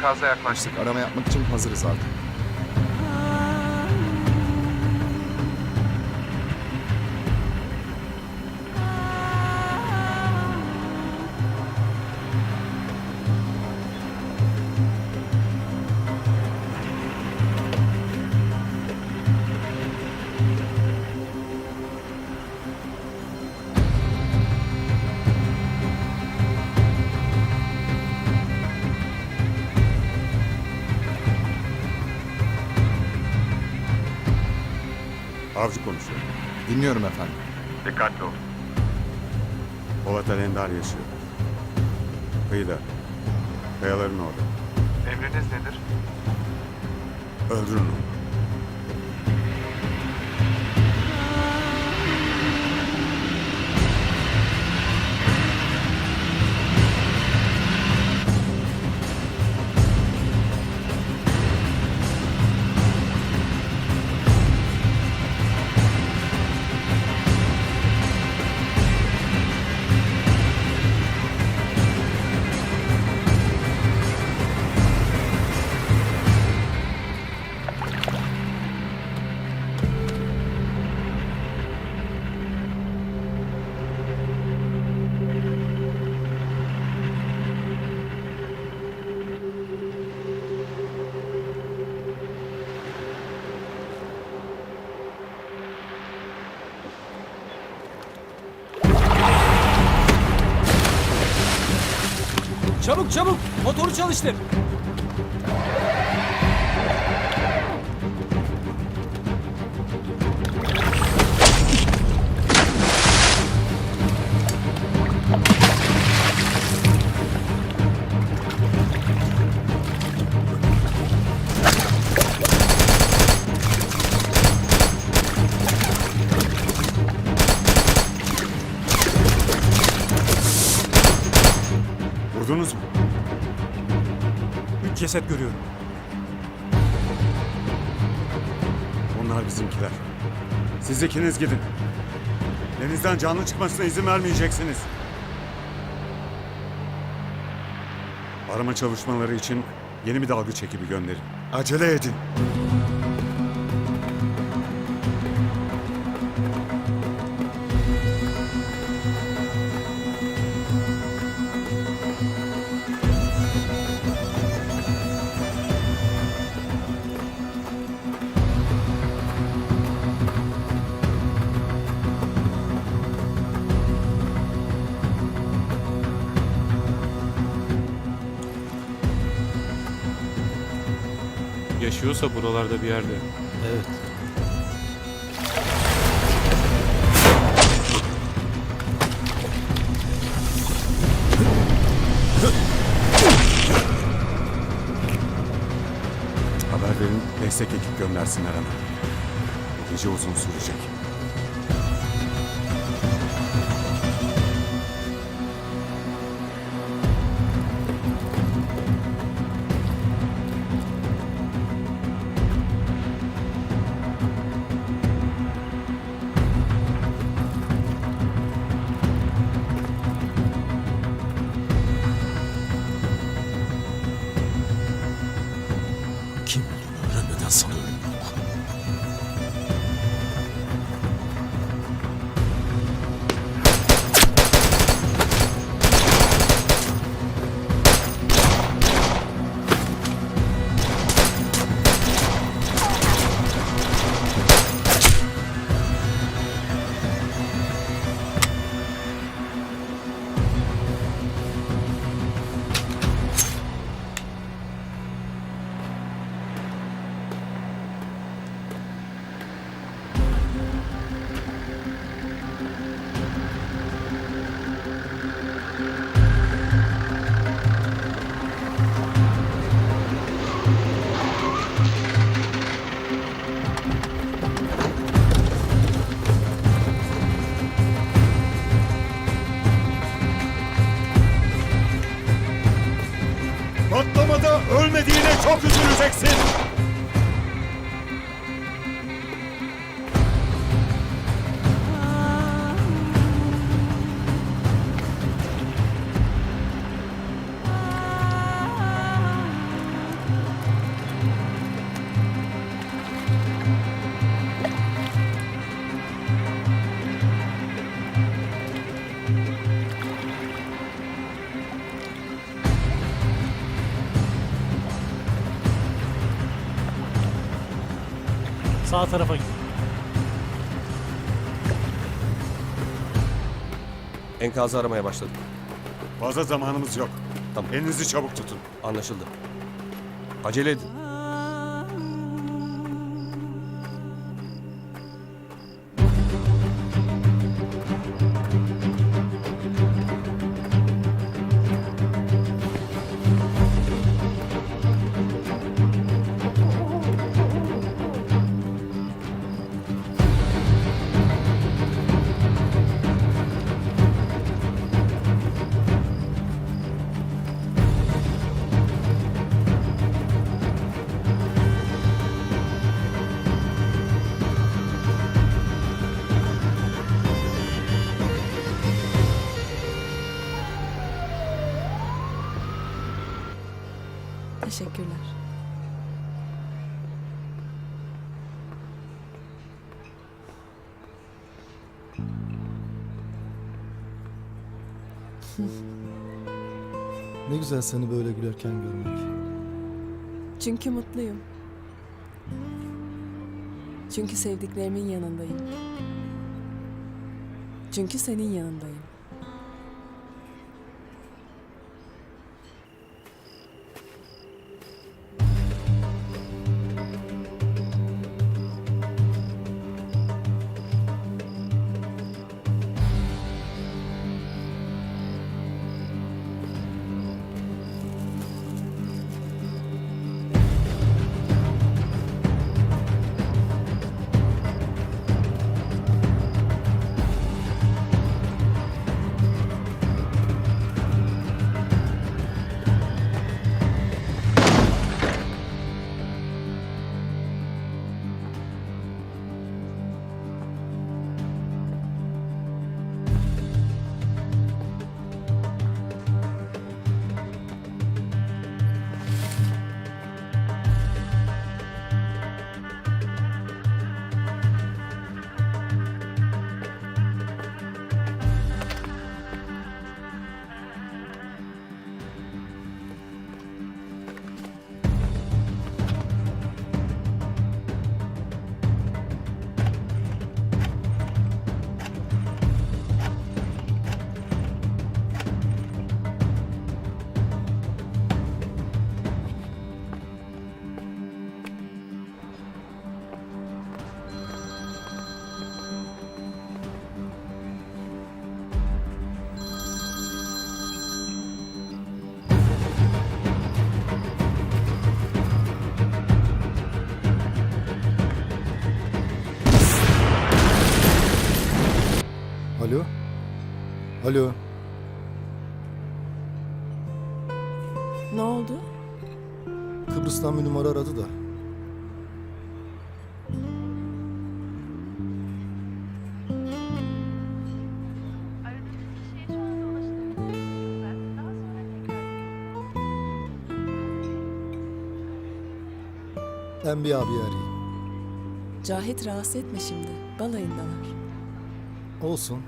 Enkazda yaklaştık. Arama yapmak için hazırız artık. Avcı konuşuyor. Dinliyorum efendim. Dikkatli ol. Polat Alemdar yaşıyor. Kıyıda. Kayaların orada. Emriniz nedir? Öldürün onu. Çabuk çabuk motoru çalıştır. Vurdunuz mu? 3 ceset görüyorum. Onlar bizimkiler. Siz ikiniz gidin. Denizden canlı çıkmasına izin vermeyeceksiniz. Arama çalışmaları için yeni bir dalgıç ekibi gönderin. Acele edin. Yaşıyorsa buralarda bir yerde. Evet. Haber verin, destek ekip göndersinler hemen. Bu gece uzun sürecek. Kim olduğunu öğrenmeden sana ölüm yok. Patlamada ölmediğine çok üzüleceksin. Sağ tarafa gidin. Enkazı aramaya başladık. Fazla zamanımız yok. Tamam. Elinizi çabuk tutun. Anlaşıldı. Acele edin. Teşekkürler. Ne güzel seni böyle gülerken görmek. Çünkü mutluyum. Çünkü sevdiklerimin yanındayım. Çünkü senin yanındayım. Alo? Alo? Ne oldu? Kıbrıs'tan bir numara aradı da. Ben bir abi arayayım. Cahit rahatsız etme şimdi. Balayındalar. Olsun.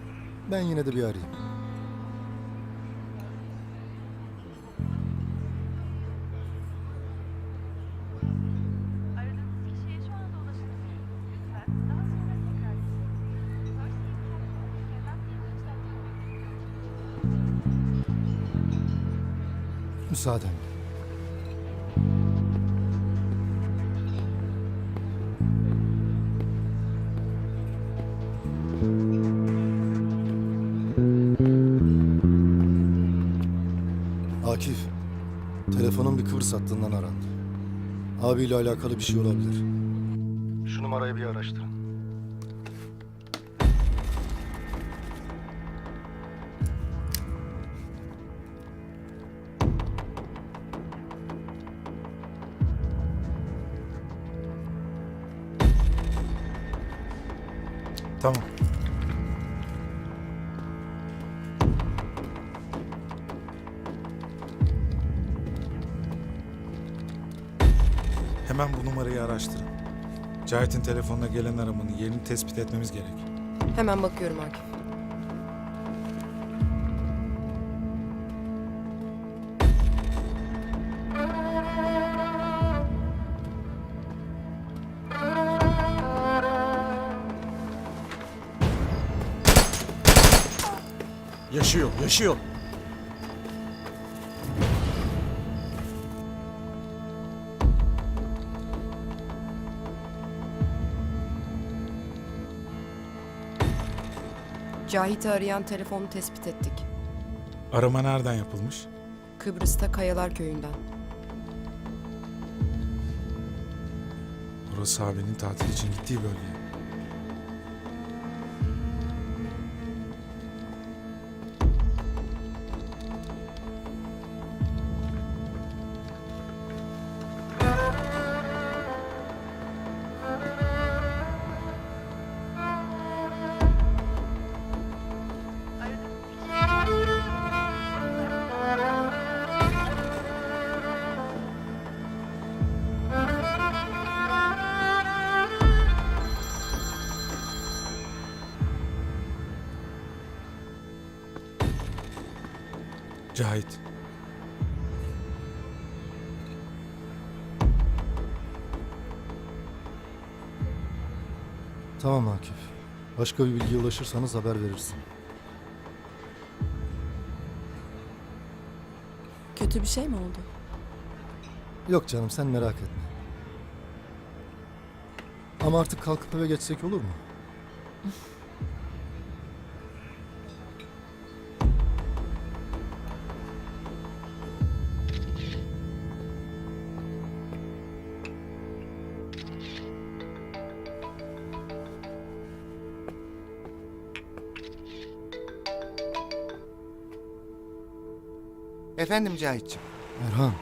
Ben yine de bir arayayım. Müsaadenle. Akif, telefonun bir Kıbrıs hattından arandı. Abiyle alakalı bir şey olabilir. Şu numarayı bir araştırın. Tamam. Hemen bu numarayı araştırın. Cahit'in telefonuna gelen aramanın yerini tespit etmemiz gerek. Hemen bakıyorum Akif. Yaşıyor, yaşıyor. Cahit'i arayan telefonu tespit ettik. Arama nereden yapılmış? Kıbrıs'ta Kayalar Köyü'nden. Orası abinin tatil için gittiği bölge. Cahit. Tamam Akif. Başka bir bilgiye ulaşırsanız haber verirsin. Kötü bir şey mi oldu? Yok canım sen merak etme. Ama artık kalkıp eve geçsek olur mu? Efendim Cahit'ciğim. Erhan,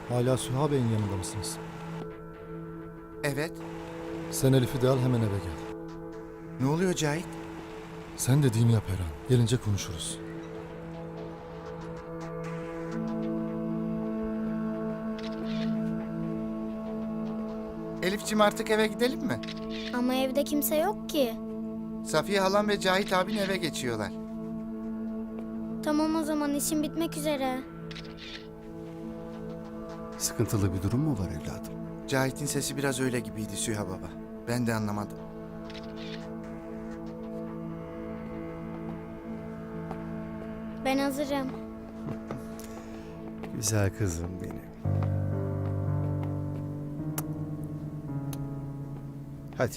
hala Süha Bey'in yanında mısınız? Evet. Sen Elif'i de al hemen eve gel. Ne oluyor Cahit? Sen dediğimi yap Erhan. Gelince konuşuruz. Elif'ciğim artık eve gidelim mi? Ama evde kimse yok ki. Safiye halam ve Cahit abin eve geçiyorlar. Tamam o zaman işim bitmek üzere. Sıkıntılı bir durum mu var evladım? Cahit'in sesi biraz öyle gibiydi Süha baba. Ben de anlamadım. Ben hazırım. Güzel kızım benim. Hadi.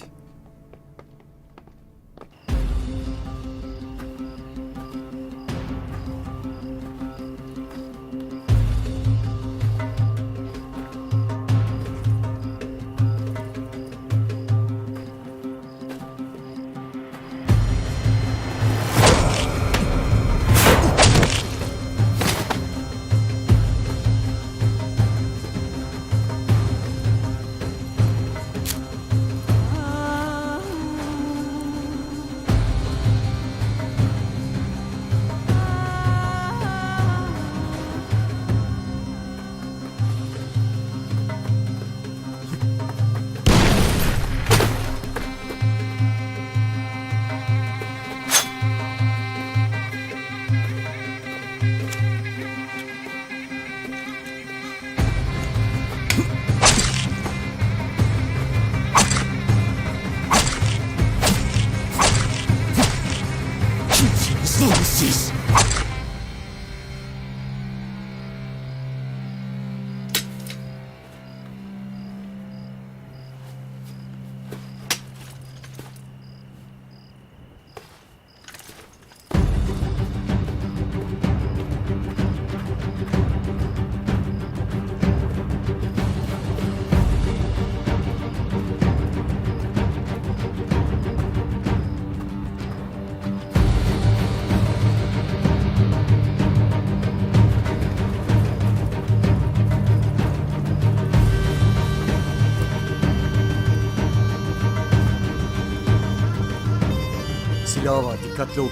Silahı var, dikkatli olun.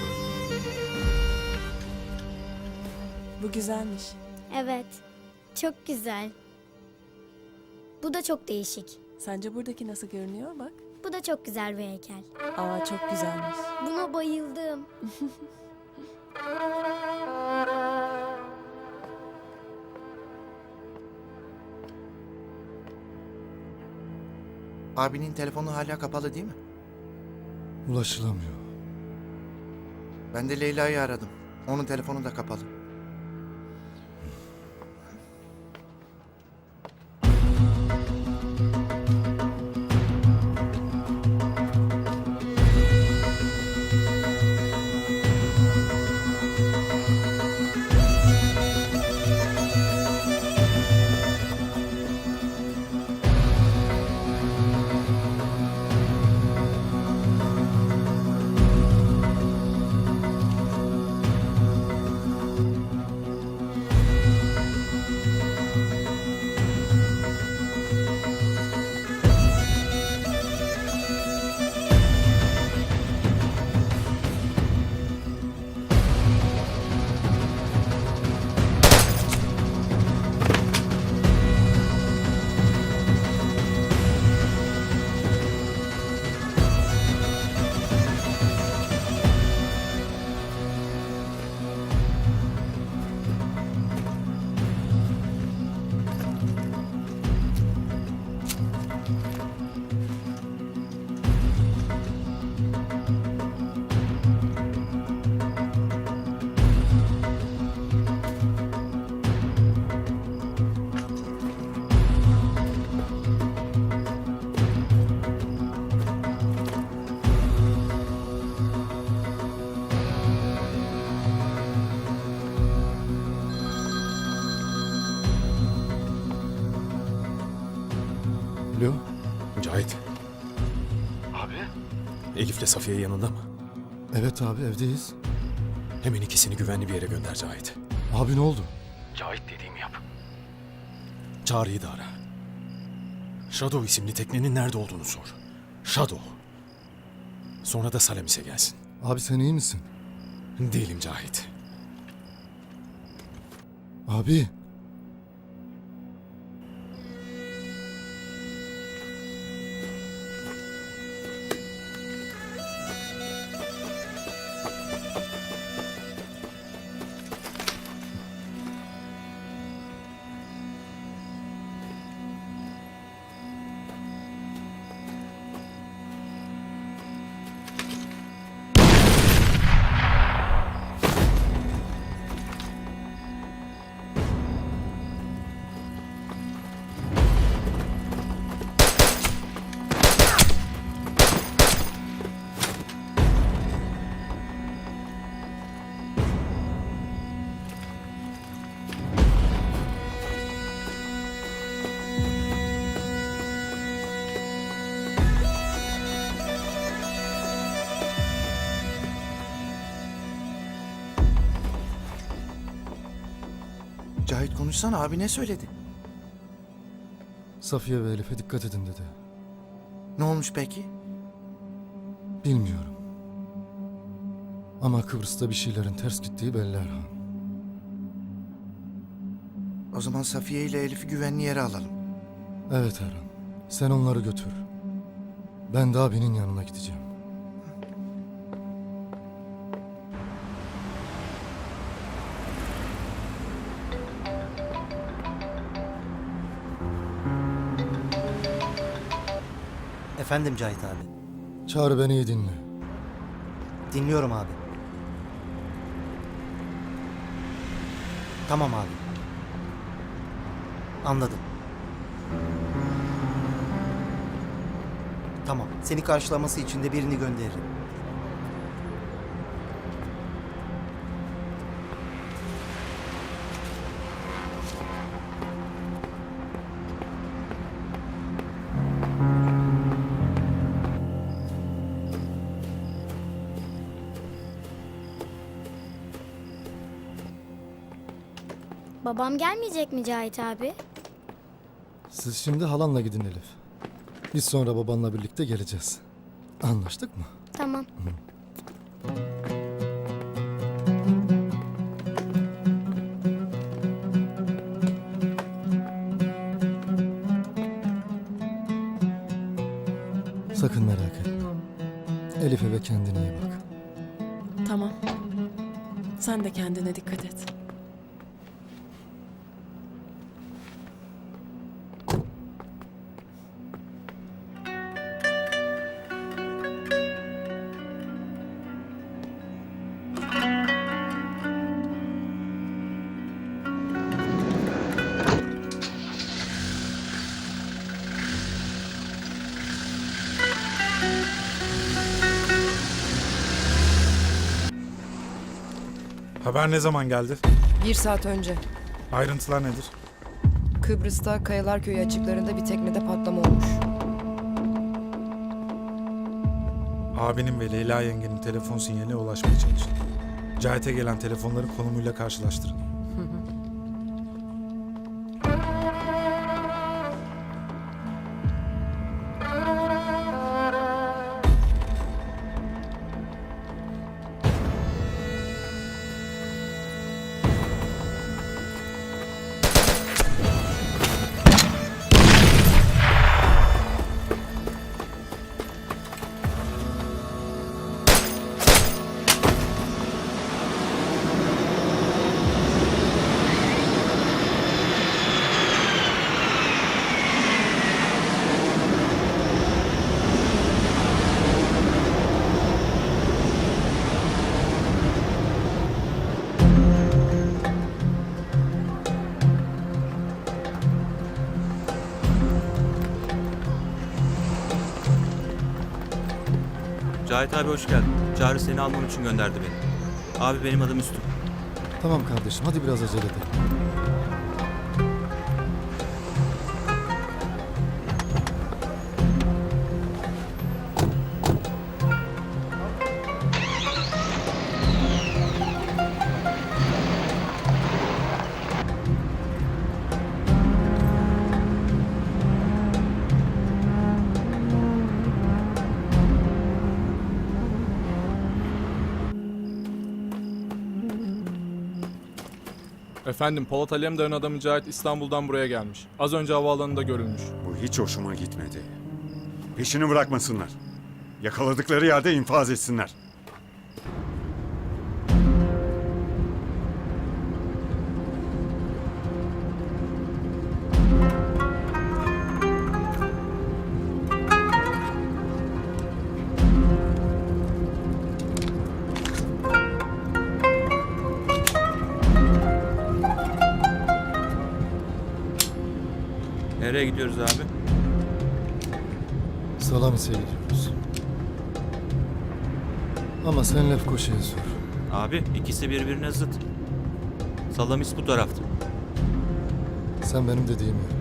Bu güzelmiş. Evet. Çok güzel. Bu da çok değişik. Sence buradaki nasıl görünüyor bak? Bu da çok güzel bir heykel. Aa çok güzelmiş. Buna bayıldım. Abinin telefonu hala kapalı değil mi? Ulaşılamıyor. Ben de Leyla'yı aradım. Onun telefonu da kapalı. Alo. Cahit. Abi. Elif'le Safiye yanında mı? Evet abi evdeyiz. Hemen ikisini güvenli bir yere gönder Cahit. Abi ne oldu? Cahit dediğimi yap. Çağrı'yı da ara. Shadow isimli teknenin nerede olduğunu sor. Shadow. Sonra da Salamis'e gelsin. Abi sen iyi misin? Değilim Cahit. Abi. Cahit konuşsana, abi ne söyledi? Safiye ve Elif'e dikkat edin dedi. Ne olmuş peki? Bilmiyorum. Ama Kıbrıs'ta bir şeylerin ters gittiği belli Erhan. O zaman Safiye ile Elif'i güvenli yere alalım. Evet Erhan. Sen onları götür. Ben de abinin yanına gideceğim. Efendim Cahit abi. Çağrı beni iyi dinle. Dinliyorum abi. Tamam abi. Anladım. Tamam. Seni karşılaması için de birini gönderirim. Babam gelmeyecek mi Cahit abi? Siz şimdi halanla gidin Elif. Biz sonra babanla birlikte geleceğiz. Anlaştık mı? Tamam. Sakın merak etme. Elif'e ve kendine iyi bak. Tamam. Sen de kendine dikkat et. Haber ne zaman geldi? 1 saat önce Ayrıntılar nedir? Kıbrıs'ta Kayalar Köyü açıklarında bir teknede patlama olmuş. Abinin ve Leyla yengenin telefon sinyaline ulaşmaya çalışın. Cahit'e gelen telefonların konumuyla karşılaştırın. Cahit abi hoş geldin. Çağrı seni almam için gönderdi beni. Abi benim adım Üstün. Tamam kardeşim, hadi biraz acele edelim. Efendim, Polat Alemdar'ın adamı Cahit İstanbul'dan buraya gelmiş. Az önce havaalanında görülmüş. Bu hiç hoşuma gitmedi. Peşini bırakmasınlar. Yakaladıkları yerde infaz etsinler. Nereye gidiyoruz abi? Salamis'e gidiyoruz. Ama sen Lefkoşa'ya sor. Abi ikisi birbirine zıt. Salamis bu tarafta. Sen benim dediğimi yap.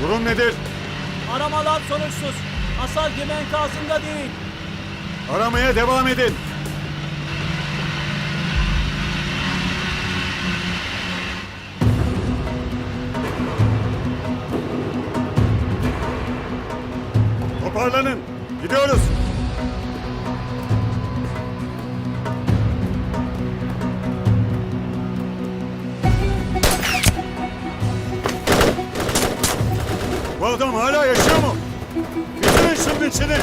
Durum nedir? Aramalar sonuçsuz. Hasar gemi enkazında değil. Aramaya devam edin. Toparlanın. Gidiyoruz. Bu adam hala yaşıyor mu? Bitirin şunun içini.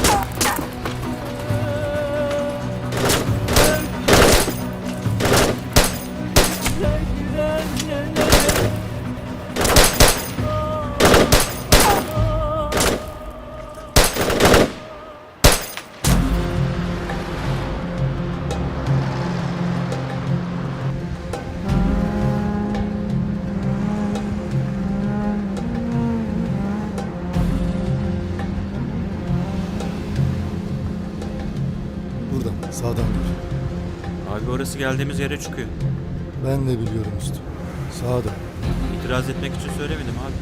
Buradan, sağdan gir. Abi orası geldiğimiz yere çıkıyor. Ben de biliyorum üstü. Sağa dön. İtiraz etmek için söylemedim abi.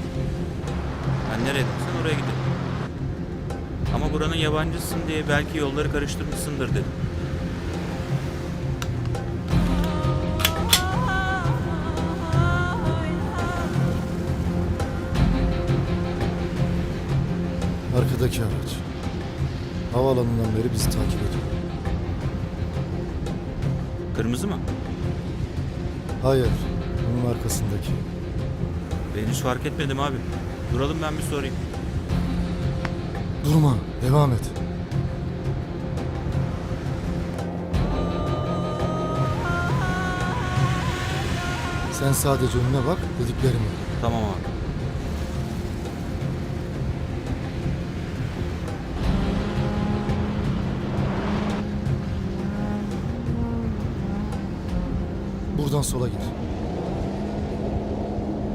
Ben nereye dedim oraya gidelim. Ama buranın yabancısın diye belki yolları karıştırmışsındır dedim. Arkadaki araç. Havaalanından beri bizi takip ediyor. Kırmızı mı? Hayır, onun arkasındaki. Ben hiç fark etmedim abi. Duralım ben bir sorayım. Durma, devam et. Sen sadece önüne bak, dediklerimi. Tamam abi. Buradan sola gir.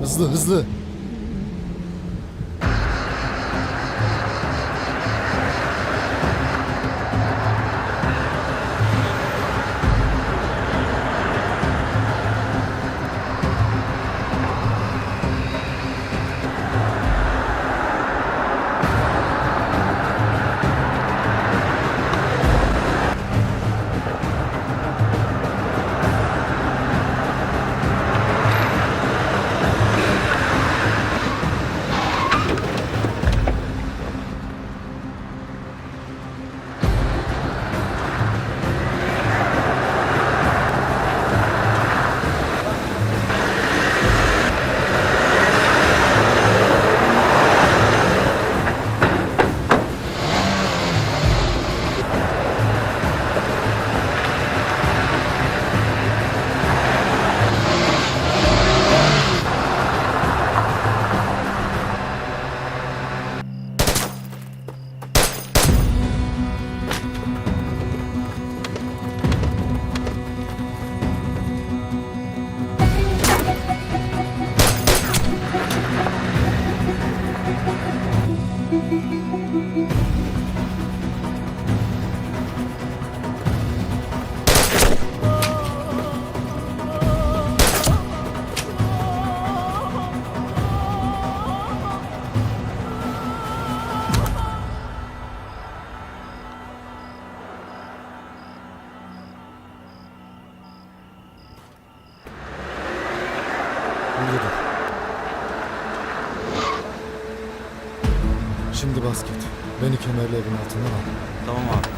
Hızlı hızlı. Burada dur. Şimdi bas git. Beni kemerli evin altından al. Tamam abi.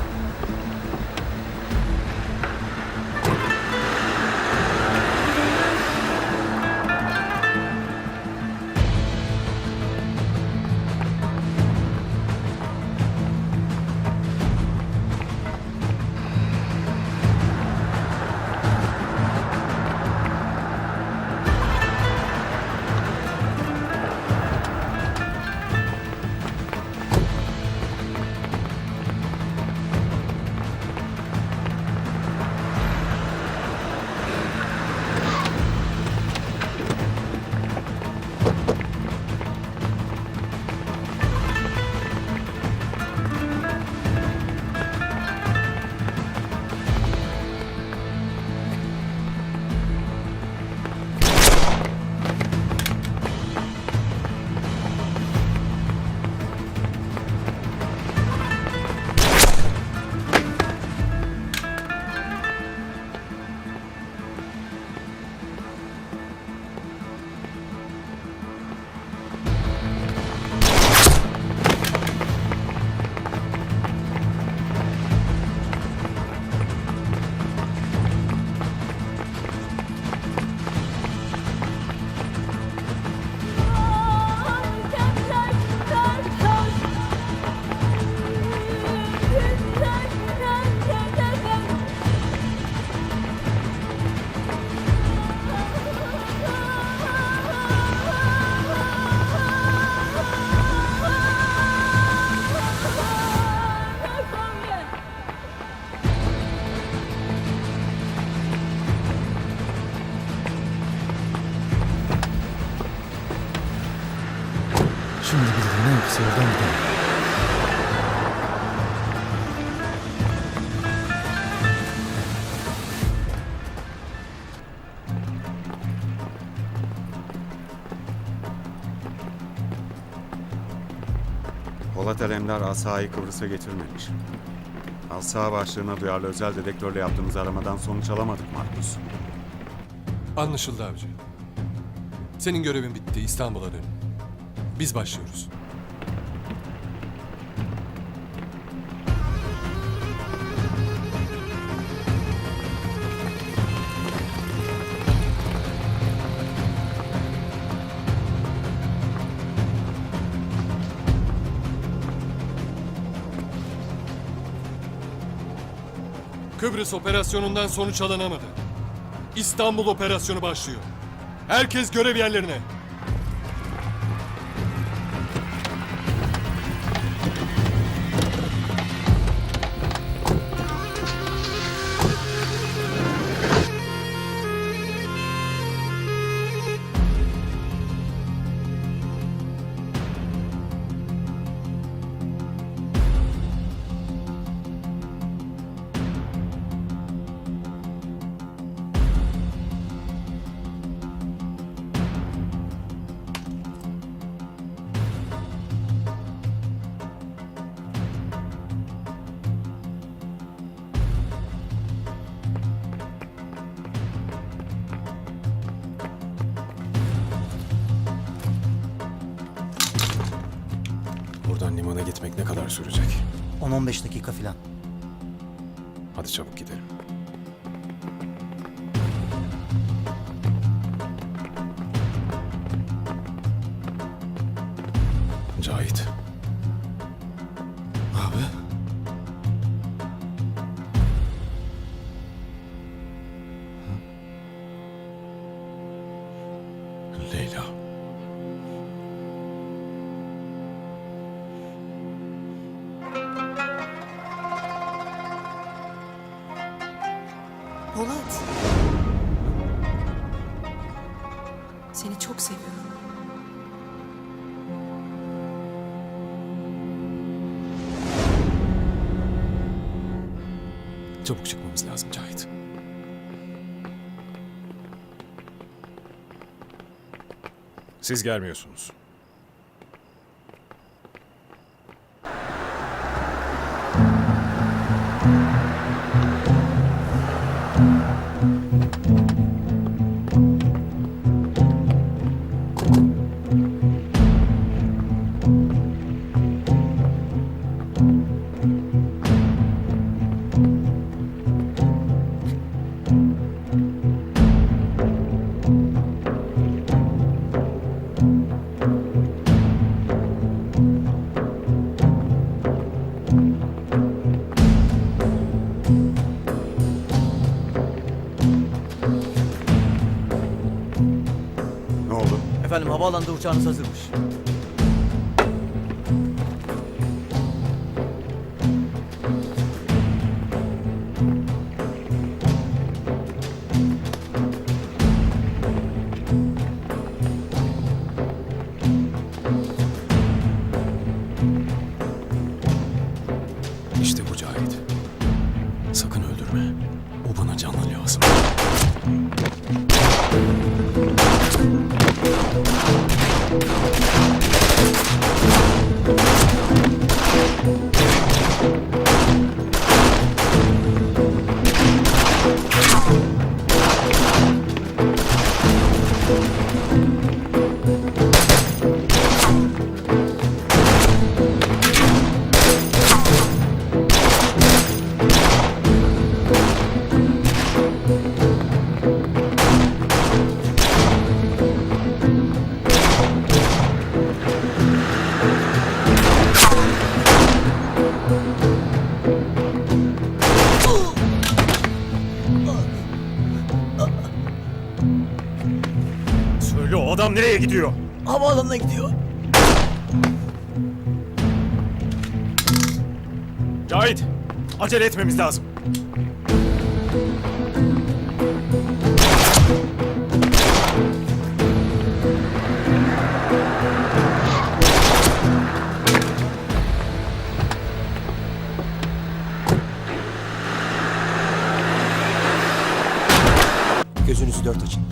Şimdi gidelim en kısa yoldan gidelim. Polat Alemdar Asa'yı Kıbrıs'a getirmemiş. Asa başlığına duyarlı özel dedektörle yaptığımız aramadan sonuç alamadık Markus. Anlaşıldı avcı. Senin görevin bitti. İstanbul'a dön. Biz başlıyoruz. Kıbrıs operasyonundan sonuç alınamadı. İstanbul operasyonu başlıyor. Herkes görev yerlerine. Buradan limana gitmek ne kadar sürecek? 10-15 dakika falan. Hadi çabuk gidelim. Cahit. Abi. Leyla. Polat. Seni çok seviyorum. Çabuk çıkmamız lazım Cahit. Siz gelmiyorsunuz. Ne oldu? Efendim havaalanında uçağınız hazırmış. İşte bu Cahit. Sakın öldürme. O bana canlı lazım. Söyle o adam nereye gidiyor? Havaalanına gidiyor. Cahit, acele etmemiz lazım. Gözünüzü dört açın.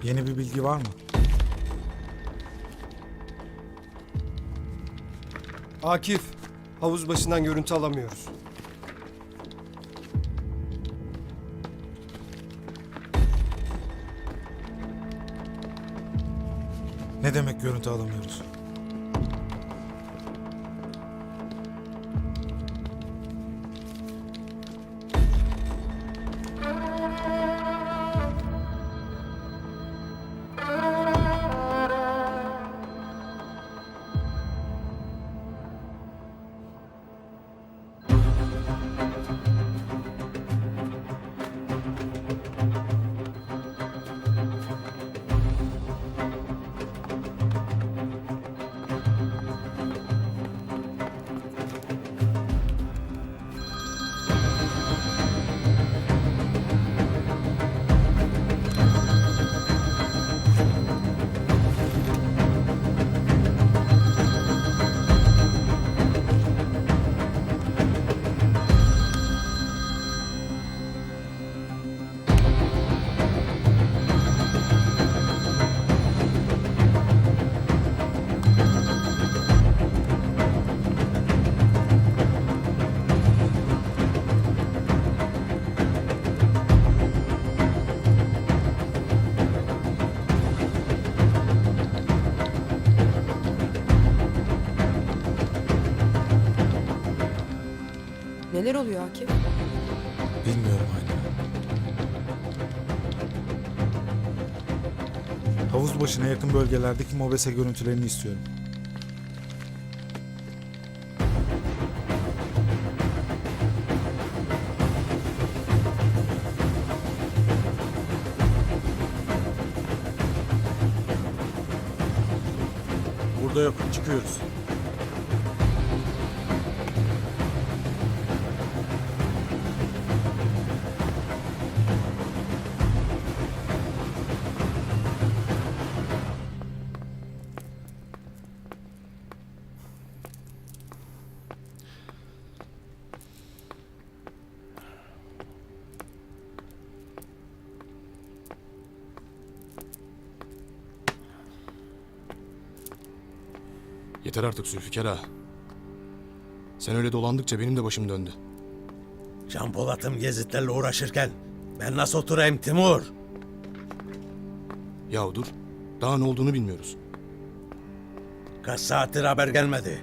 Yeni bir bilgi var mı? Akif, havuz başından görüntü alamıyoruz. Ne demek görüntü alamıyoruz? Neler oluyor Akif? Bilmiyorum hala. Havuz başına yakın bölgelerdeki mobese görüntülerini istiyorum. Burada yok. Çıkıyoruz. Yeter artık Zülfikar ağa. Sen öyle dolandıkça benim de başım döndü. Can Polat'ım Gezitlerle uğraşırken ben nasıl oturayım Timur? Yahu dur. Daha ne olduğunu bilmiyoruz. Kaç saattir haber gelmedi.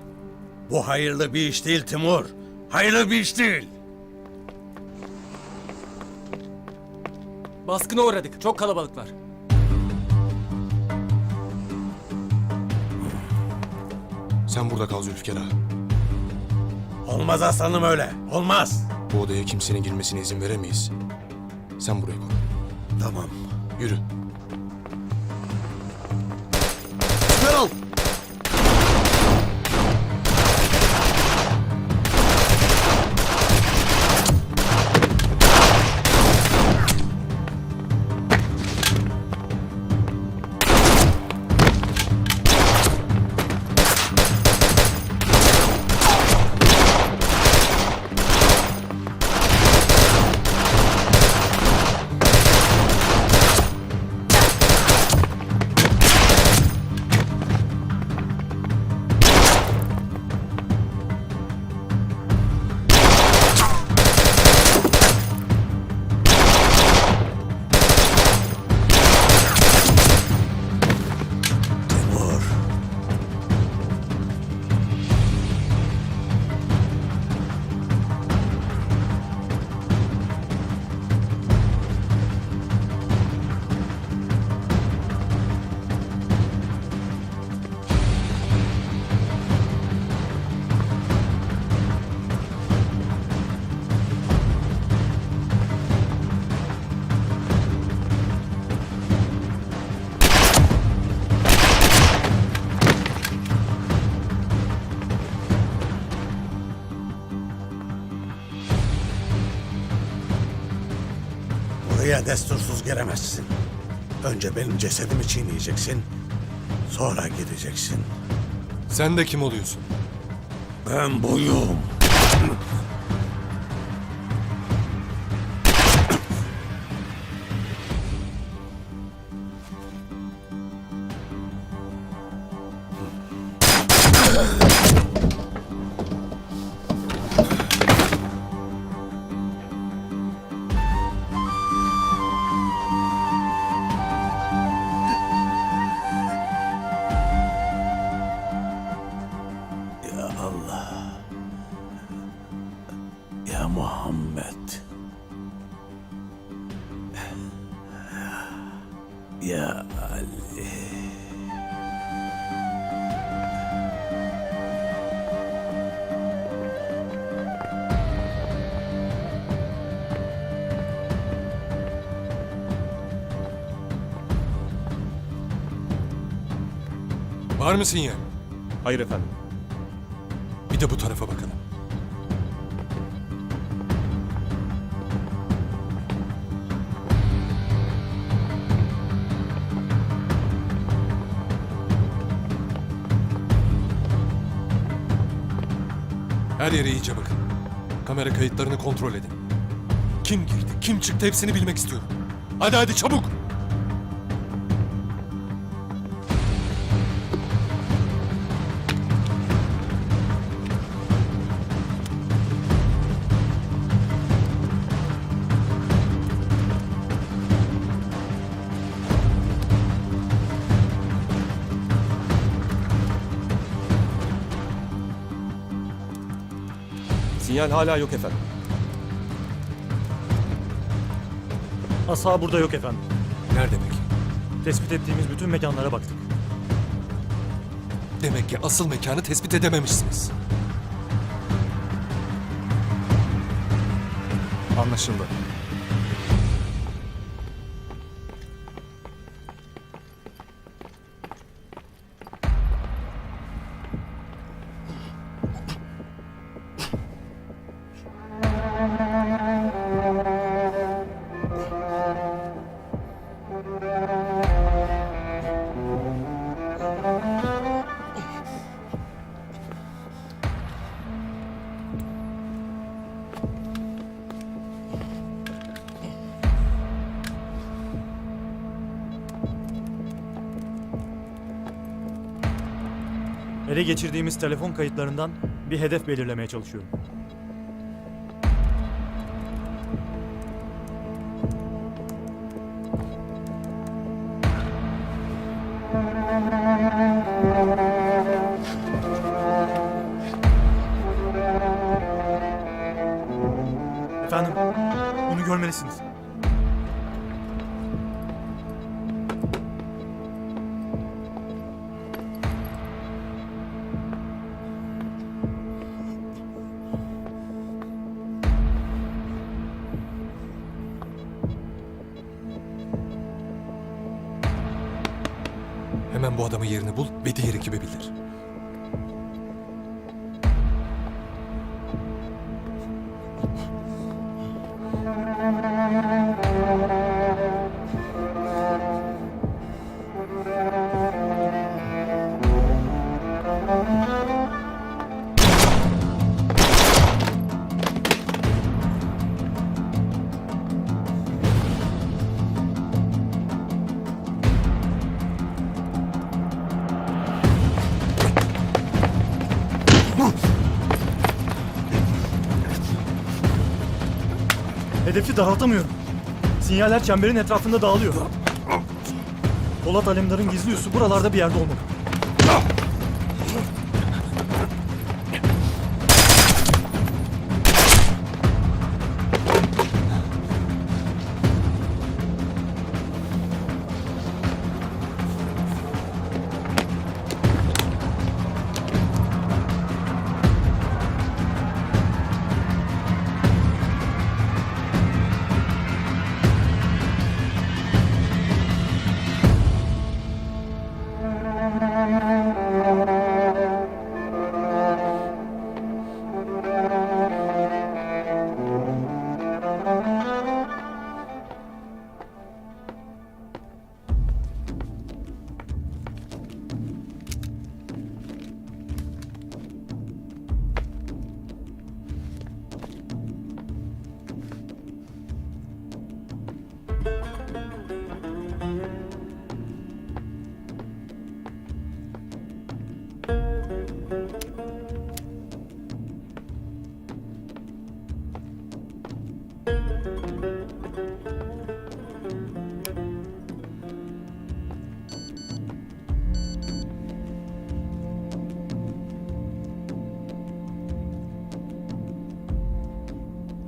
Bu hayırlı bir iş değil Timur. Hayırlı bir iş değil. Baskına uğradık. Çok kalabalıklar. Sen burada kal Zülfikar ağa. Olmaz aslanım öyle. Olmaz. Bu odaya kimsenin girmesine izin veremeyiz. Sen burayı koru. Tamam. Yürü. Timur. Buraya destursuz giremezsin. Önce benim cesedimi çiğneyeceksin. Sonra gideceksin. Sen de kim oluyorsun? Ben buyum. Ya Allah. Ya Muhammed. Ya Ali. Var mısın ya? Hayır efendim. Bir de bu tarafa bakalım. Her yere iyice bakın. Kamera kayıtlarını kontrol edin. Kim girdi, kim çıktı hepsini bilmek istiyorum. Hadi hadi çabuk! Sinyal hala yok efendim. Asa burada yok efendim. Nerede peki? Tespit ettiğimiz bütün mekanlara baktık. Demek ki asıl mekanı tespit edememişsiniz. Anlaşıldı. Ele geçirdiğimiz telefon kayıtlarından bir hedef belirlemeye çalışıyorum. Efendim, bunu görmelisiniz. Hemen bu adamın yerini bul ve diğer ekibe bildir. Hedefi daraltamıyorum. Sinyaller çemberin etrafında dağılıyor. Polat Alemdar'ın gizli üssü buralarda bir yerde olmalı.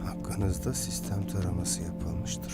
Hakkınızda sistem taraması yapılmıştır.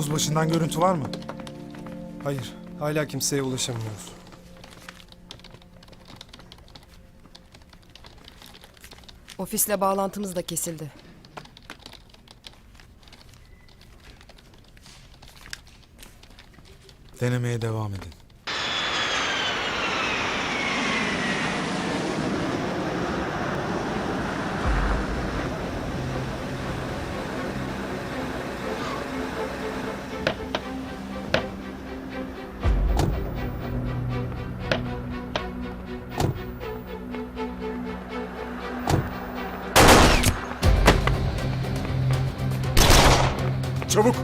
Havuz başından görüntü var mı? Hayır, hala kimseye ulaşamıyoruz. Ofisle bağlantımız da kesildi. Denemeye devam edin. Çabuk!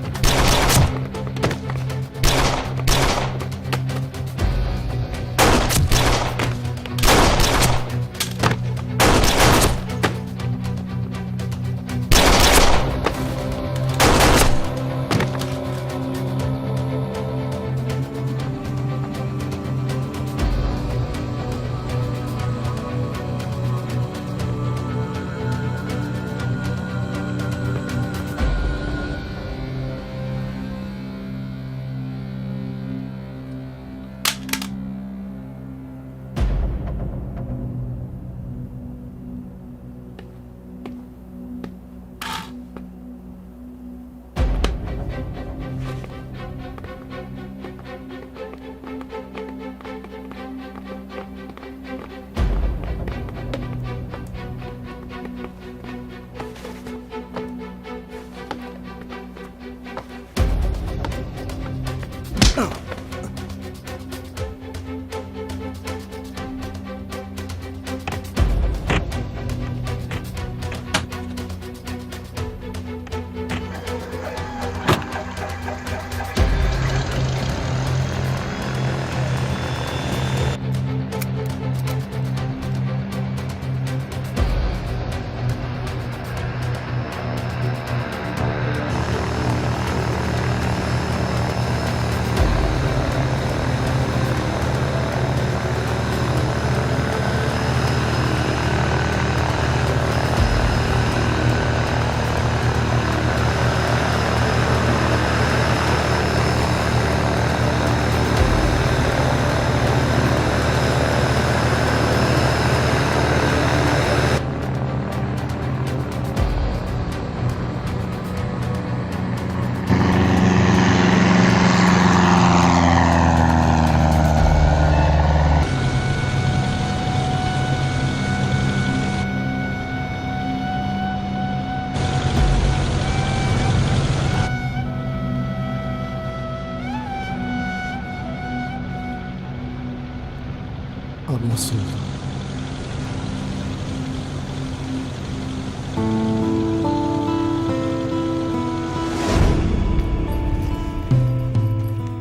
Abi nasıl oldu?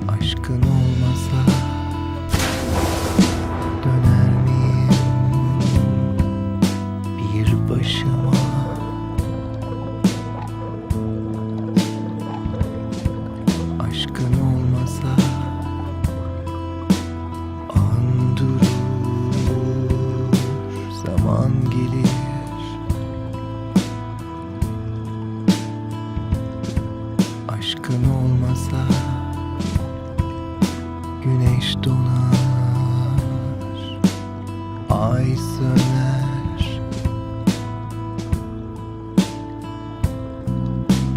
Aşkın olmasa döner miyim bir başıma? Aşkın olmasa an durur, zaman gelir. Aşkın olmasa güneş donar, ay söner.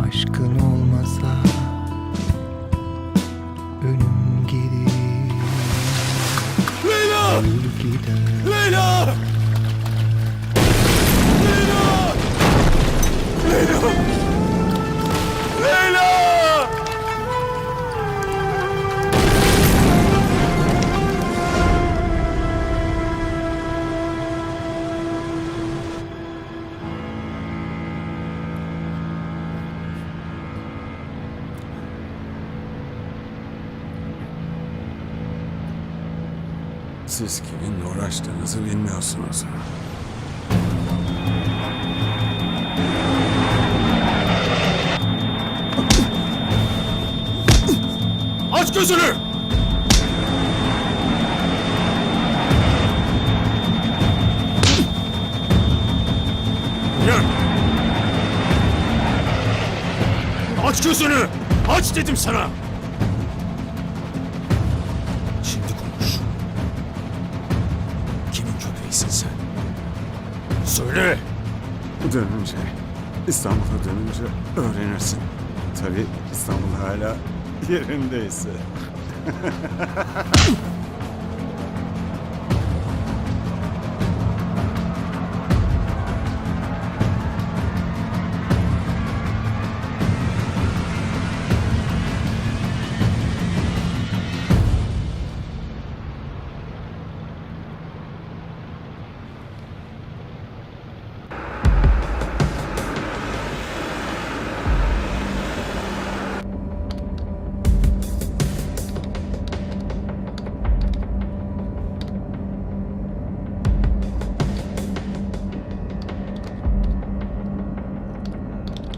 Aşkın olmasa ölüm gelir. Leyla! Ölür gider. Leyla! Leyla! Leyla! Leyla! Siz kiminle uğraştığınızı bilmiyorsunuz. Aç gözünü! Aç gözünü! Aç dedim sana! Şimdi konuş. Kimin köpeğisin sen? Söyle! Dönünce, İstanbul'a dönünce öğrenirsin. Tabii İstanbul hala yerindeyse.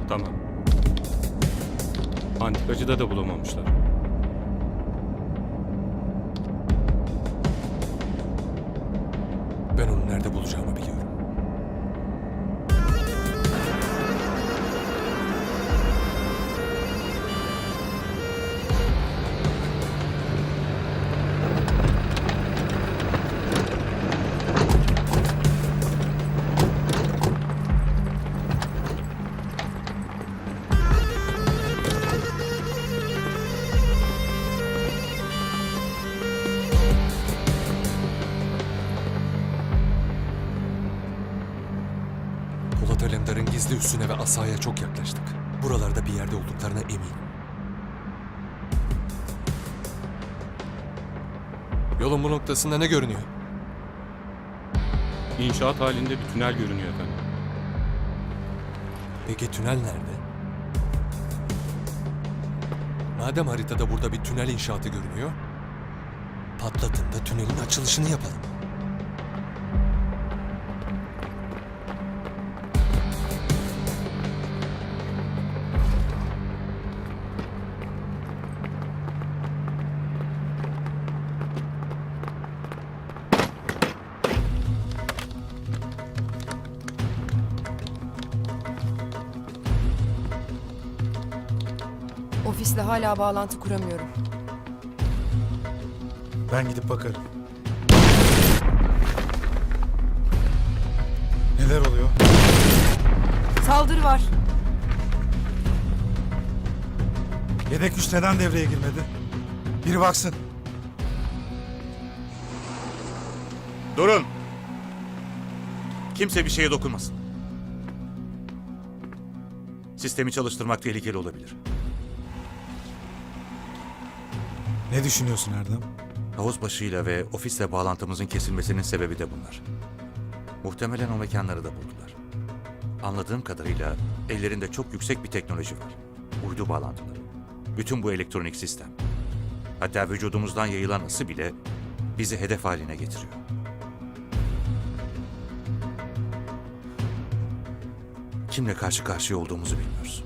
Tamam. Antikacıda da bulamamışlar. Ben onu nerede bulacağımı biliyorum. Polat Alemdar'ın gizli üssüne ve asaya çok yaklaştık. Buralarda bir yerde olduklarına eminim. Yolun bu noktasında ne görünüyor? İnşaat halinde bir tünel görünüyor efendim. Peki tünel nerede? Madem haritada burada bir tünel inşaatı görünüyor, patlatın da tünelin açılışını yapalım. Ofisle hala bağlantı kuramıyorum. Ben gidip bakarım. Neler oluyor? Saldırı var. Yedek güç neden devreye girmedi? Biri baksın. Durun! Kimse bir şeye dokunmasın. Sistemi çalıştırmak tehlikeli olabilir. Ne düşünüyorsun Erdem? Havuz başıyla ve ofisle bağlantımızın kesilmesinin sebebi de bunlar. Muhtemelen o mekanları da buldular. Anladığım kadarıyla ellerinde çok yüksek bir teknoloji var. Uydu bağlantıları. Bütün bu elektronik sistem. Hatta vücudumuzdan yayılan ısı bile bizi hedef haline getiriyor. Kimle karşı karşıya olduğumuzu bilmiyoruz.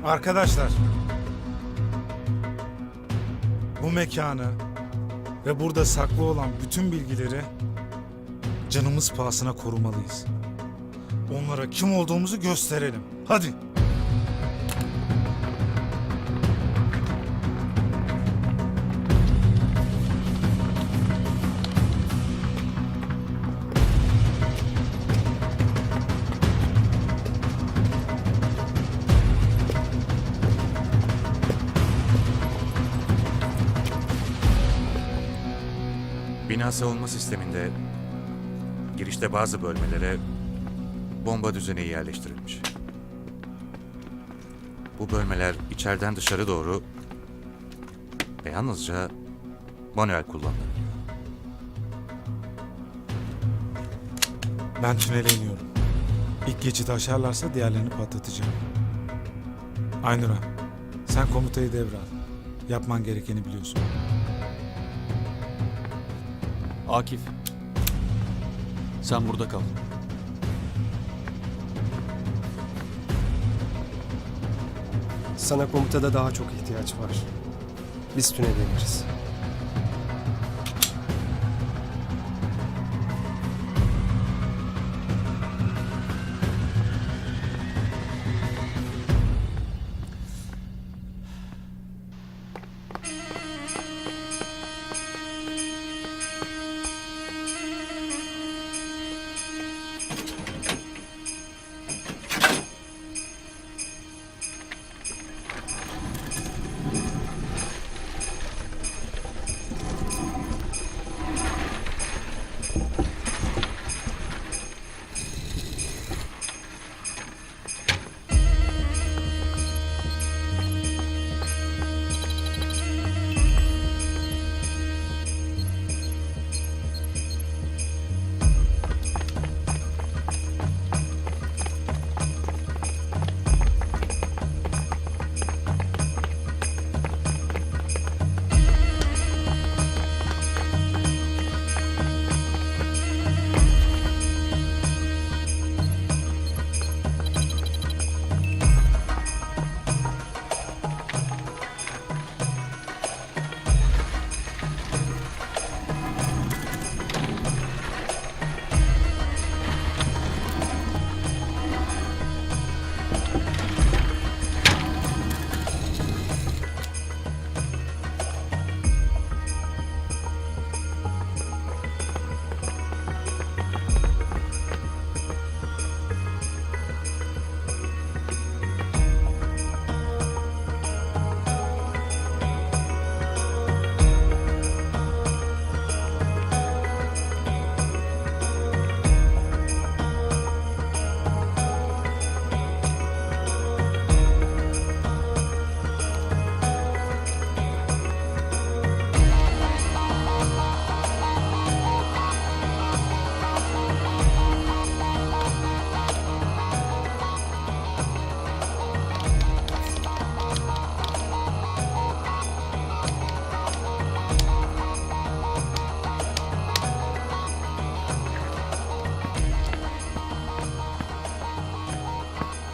Arkadaşlar, bu mekanı ve burada saklı olan bütün bilgileri canımız pahasına korumalıyız. Onlara kim olduğumuzu gösterelim. Hadi. Bina savunma sisteminde girişte bazı bölmelere bomba düzeneği yerleştirilmiş. Bu bölmeler içeriden dışarı doğru ve yalnızca manuel kullanılabiliyor. Ben tünele iniyorum. İlk geçidi aşarlarsa diğerlerini patlatacağım. Aynur'a, sen komutayı devral. Yapman gerekeni biliyorsun. Akif, sen burada kal. Sana komutada daha çok ihtiyaç var. Biz tünele ineriz.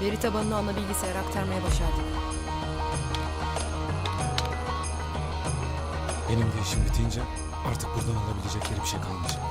Veri tabanını ana bilgisayara aktarmaya başardık. Benim de işim bitince artık buradan alabilecekleri bir şey kalmayacak.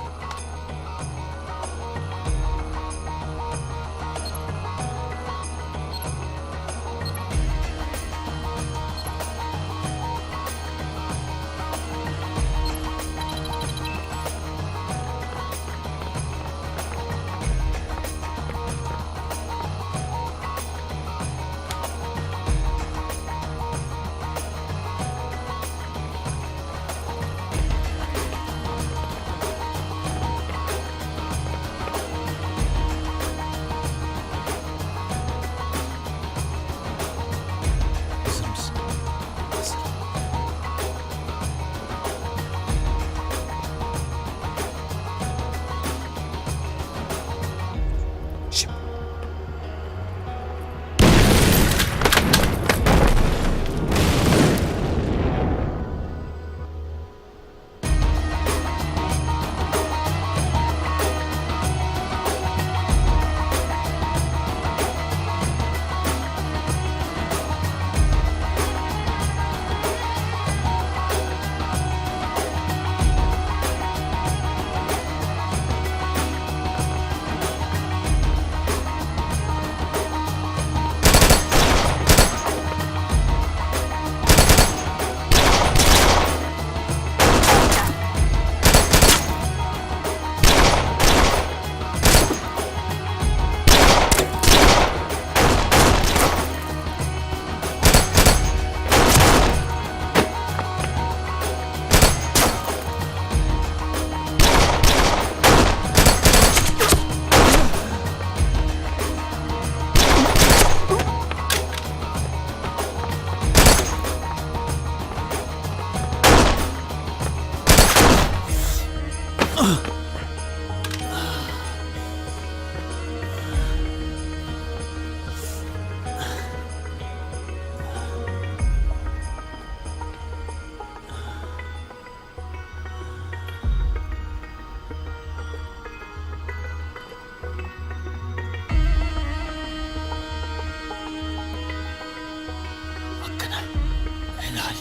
Helal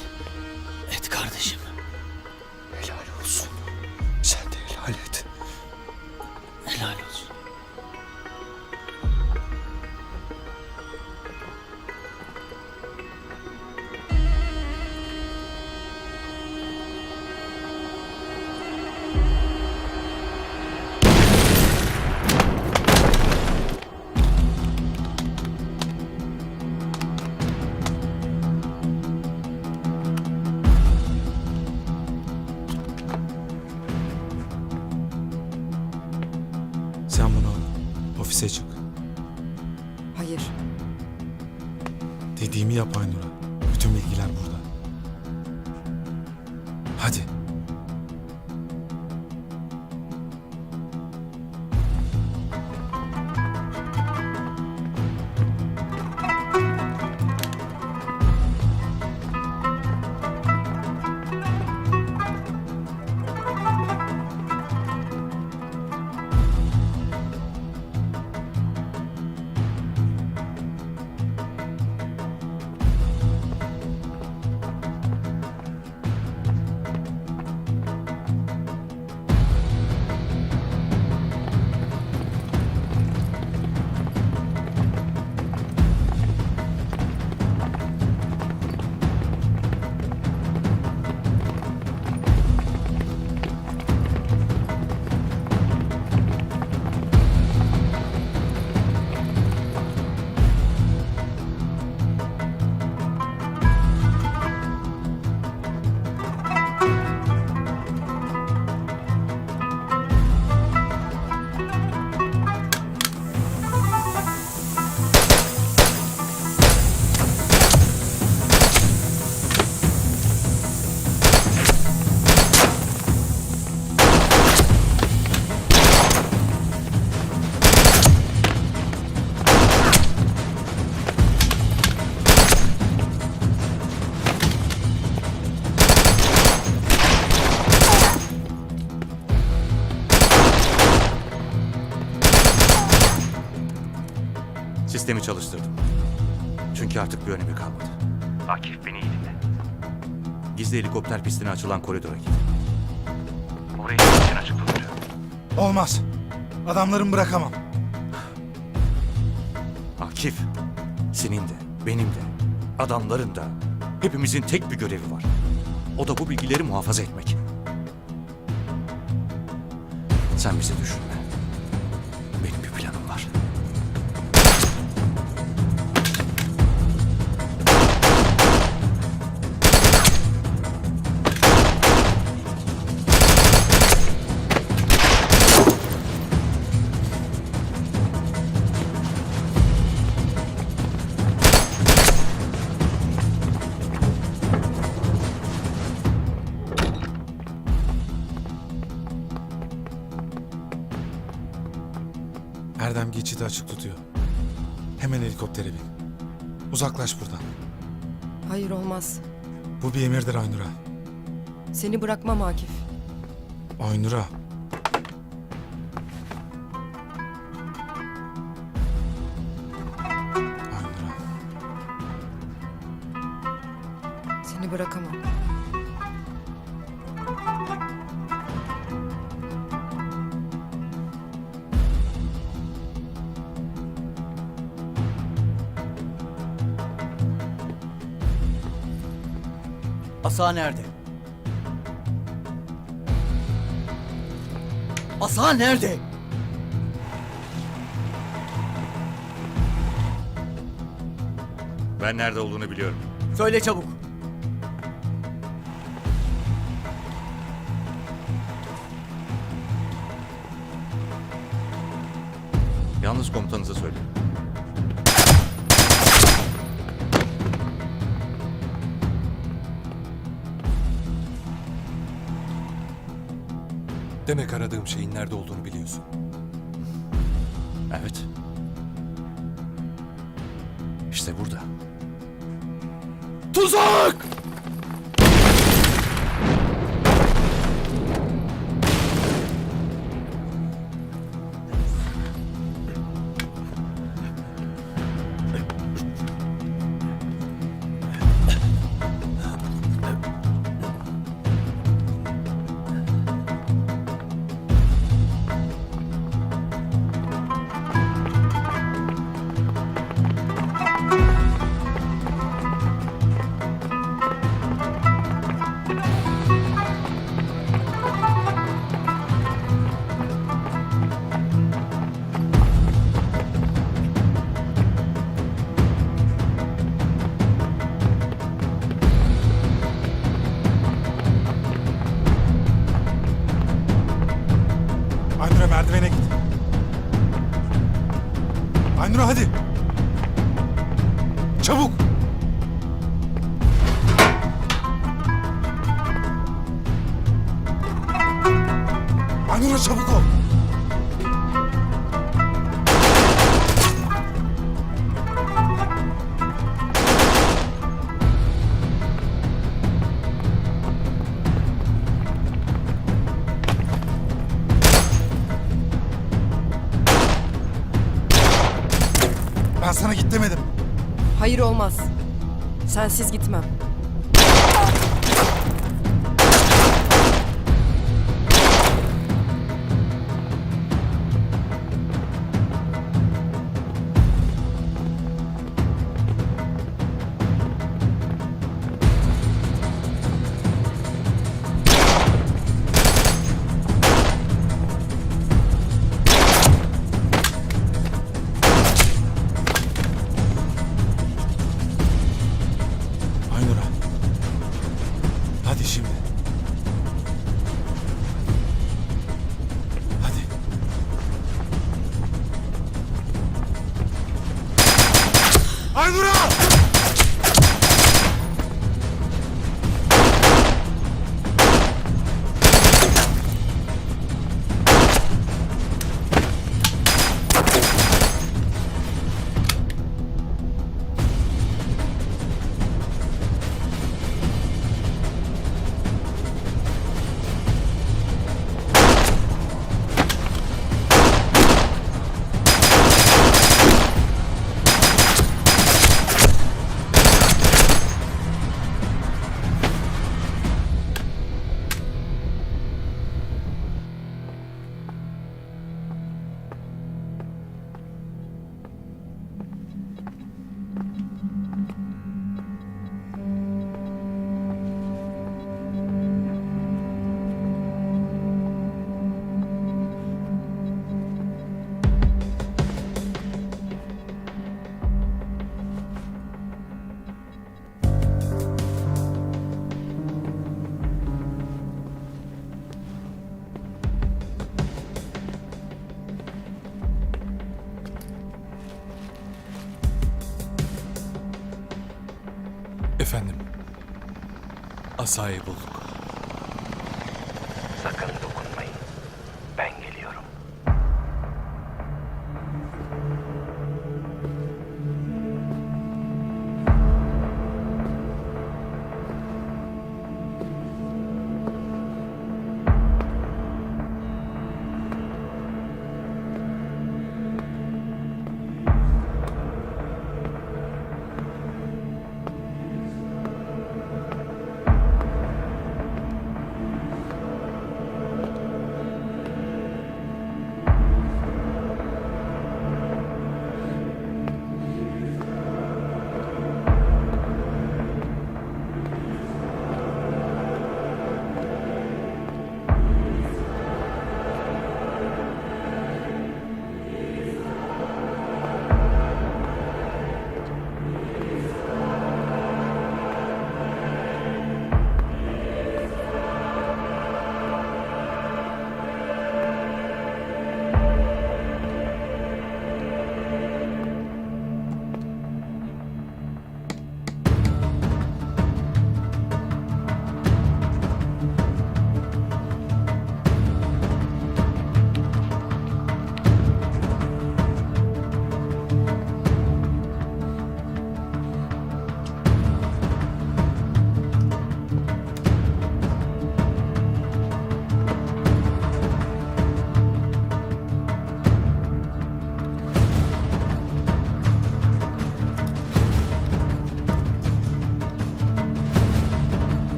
et kardeşim. Helal olsun. Sen de helal et. Helal olsun. Sen bunu al. Ofise çık. Hayır. Dediğimi yap Aynur'a. Bütün bilgiler burada. Hadi. Sistemi çalıştırdım. Çünkü artık bir önemi kalmadı. Akif beni iyi dinle. Gizli helikopter pistine açılan koridora git. Orayı için açık tutacağım. Olmaz. Adamlarımı bırakamam. Akif, senin de, benim de, adamların da, hepimizin tek bir görevi var. O da bu bilgileri muhafaza etmek. Sen bizi düşünme. Benim bir planım var. Erdem geçidi açık tutuyor. Hemen helikoptere bin. Uzaklaş buradan. Hayır olmaz. Bu bir emirdir Aynur'a. Seni bırakmam Akif. Aynur'a. Aynur'a. Seni bırakamam. Asa nerede? Asa nerede? Ben nerede olduğunu biliyorum. Söyle çabuk. Yalnız komutanınıza söyleyin. Demek aradığım şeyin nerede olduğunu biliyorsun. Evet. İşte burada. Tuzak! Çabuk! Aynur'a çabuk ol! Ben sana git demedim. Hayır olmaz. Sensiz gitmem. Aynur'a. Hadi şimdi. Hadi. Aynur'a! Efendim. Asayı bulduk. Sakın dokunmayın. Ben geliyorum.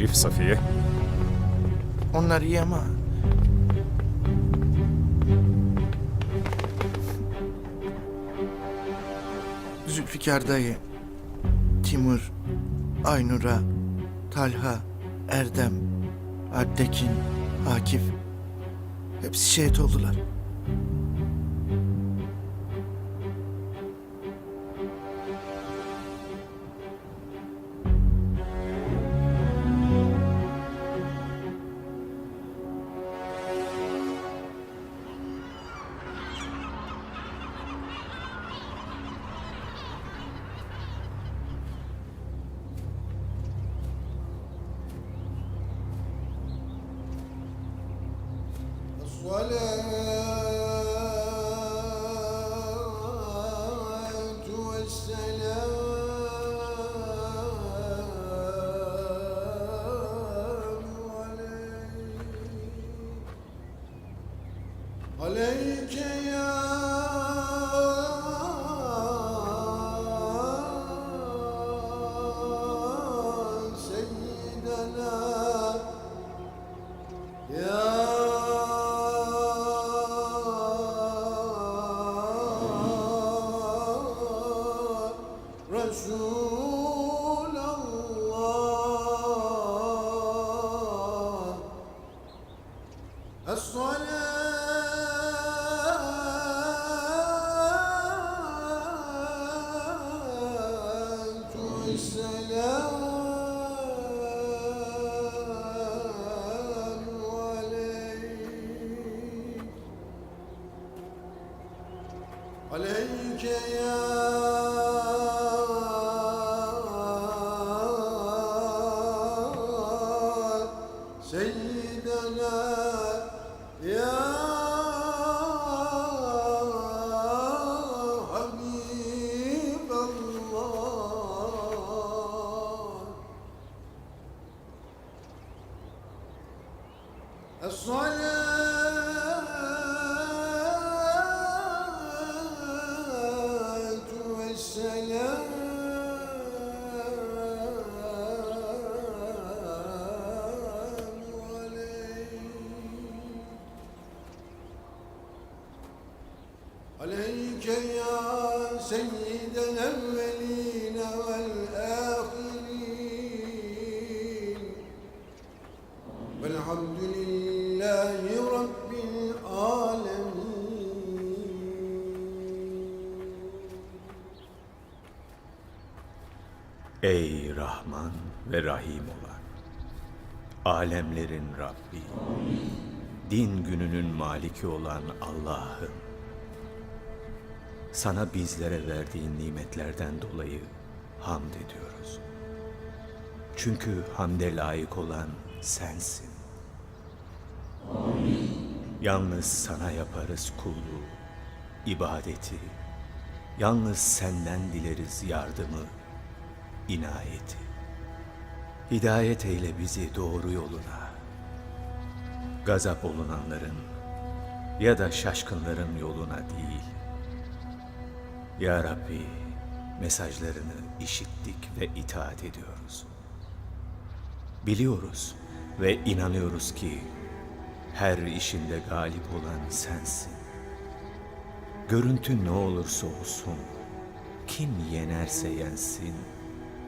Elif, Safiye? Onlar iyi ama Zülfikar dayı, Timur, Aynur'a, Talha, Erdem, Alptekin, Akif hepsi şehit oldular. Ey Rahman ve Rahim olan, alemlerin Rabbi, din gününün maliki olan Allah'ım, sana bizlere verdiğin nimetlerden dolayı hamd ediyoruz. Çünkü hamde layık olan sensin. Yalnız sana yaparız kulluğu, ibadeti, yalnız senden dileriz yardımı, inayeti. Hidayet eyle bizi doğru yoluna. Gazap olunanların ya da şaşkınların yoluna değil. Ya Rabbi, mesajlarını işittik ve itaat ediyoruz. Biliyoruz ve inanıyoruz ki her işinde galip olan sensin. Görüntü ne olursa olsun, kim yenerse yensin,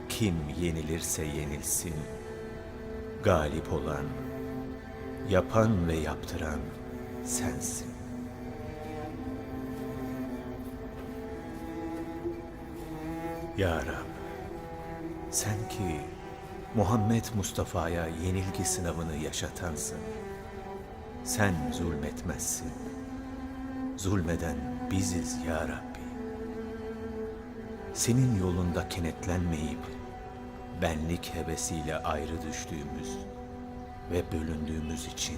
kim yenilirse yenilsin, galip olan, yapan ve yaptıran sensin. Ya Rab, sen ki Muhammed Mustafa'ya yenilgi sınavını yaşatansın. Sen zulmetmezsin. Zulmeden biziz ya Rabbi. Senin yolunda kenetlenmeyip benlik hevesiyle ayrı düştüğümüz ve bölündüğümüz için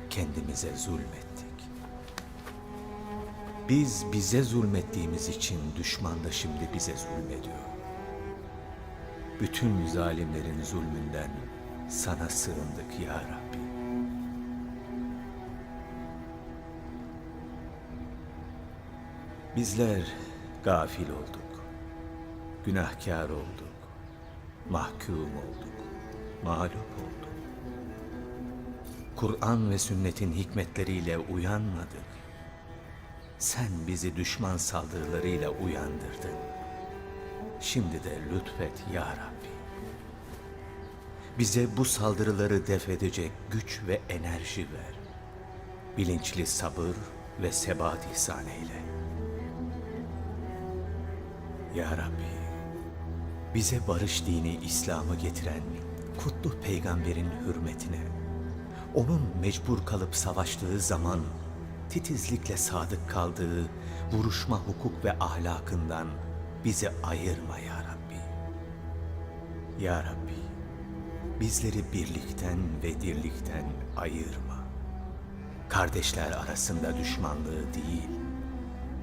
kendimize zulmettik. Biz bize zulmettiğimiz için düşman da şimdi bize zulmediyor. Bütün zalimlerin zulmünden sana sığındık ya Rabbi. Bizler gafil olduk, günahkar olduk, mahkum olduk. mağlup oldu. Kur'an ve sünnetin hikmetleriyle uyanmadık. Sen bizi düşman saldırılarıyla uyandırdın. Şimdi de lütfet ya Rabbi. Bize bu saldırıları def edecek güç ve enerji ver. Bilinçli sabır ve sebat ihsan eyle. Ya Rabbi, bize barış dini İslam'ı getiren kutlu peygamberin hürmetine, onun mecbur kalıp savaştığı zaman titizlikle sadık kaldığı vuruşma hukuk ve ahlakından bizi ayırma ya Rabbi. Ya Rabbi, bizleri birlikten ve dirlikten ayırma. Kardeşler arasında düşmanlığı değil,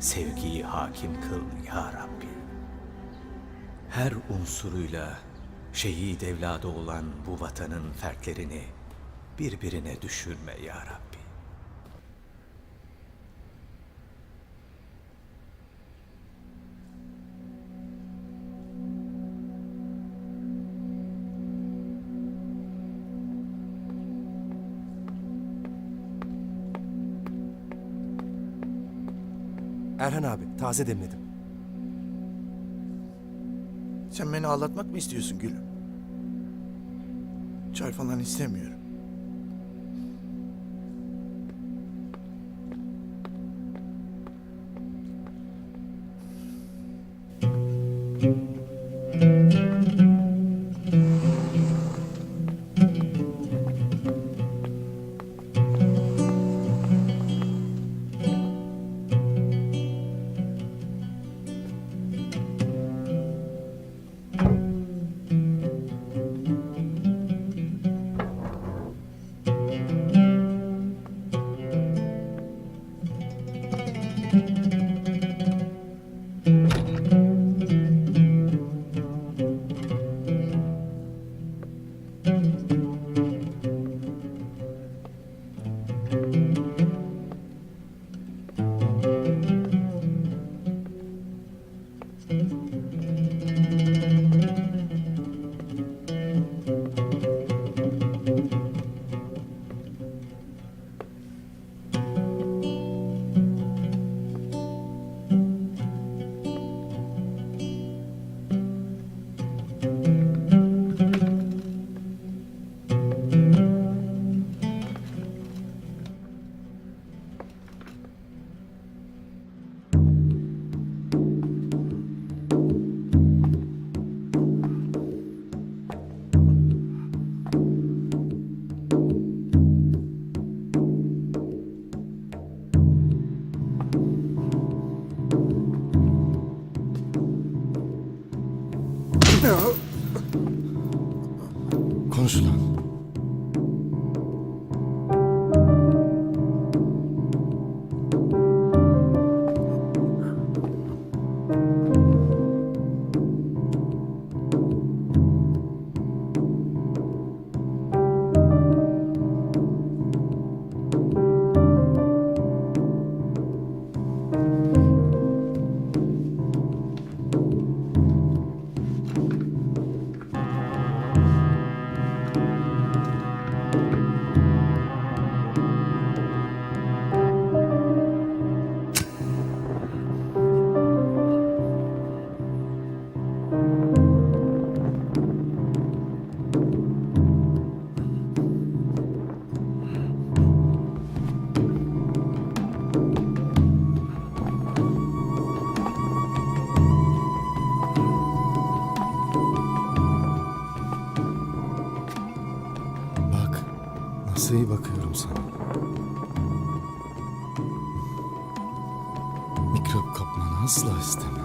sevgiyi hakim kıl ya Rabbi. Her unsuruyla şehit evladı olan bu vatanın fertlerini birbirine düşürme ya Rabbi. Erhan abi, taze demledim. Sen beni ağlatmak mı istiyorsun gülüm? Çay falan istemiyorum. Konuş lan. Bak, nasıl iyi bakıyorum sana. Mikrop kapmanı asla istemem.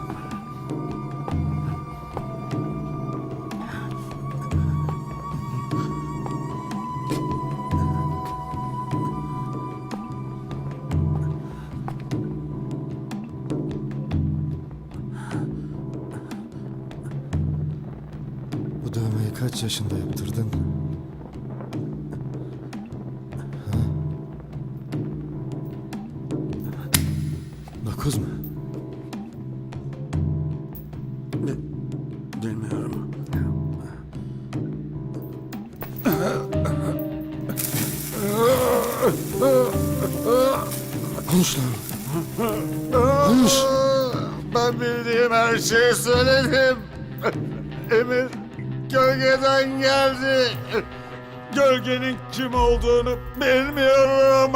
Bu dövmeyi kaç yaşında yaptırdın? Ha? 9 mu? Bilmiyorum. Konuş lan. Konuş. Ben bildiğim her şeyi söyledim. Emir gölgeden geldi. Gölgenin kim olduğunu bilmiyorum.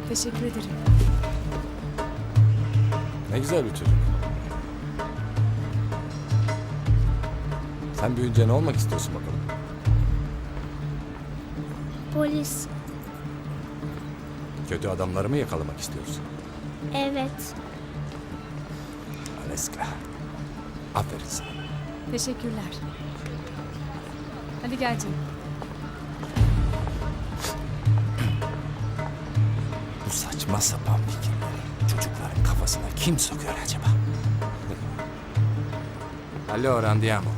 Teşekkür ederim. Ne güzel bir çocuk. Sen büyüyünce ne olmak istiyorsun bakalım? Polis. Kötü adamları mı yakalamak istiyorsun? Evet. Aleska. Aferin sana. Teşekkürler. Hadi gel canım. Bu saçma sapan fikirleri çocukların kafasına kim sokuyor acaba? Allo, andiamo.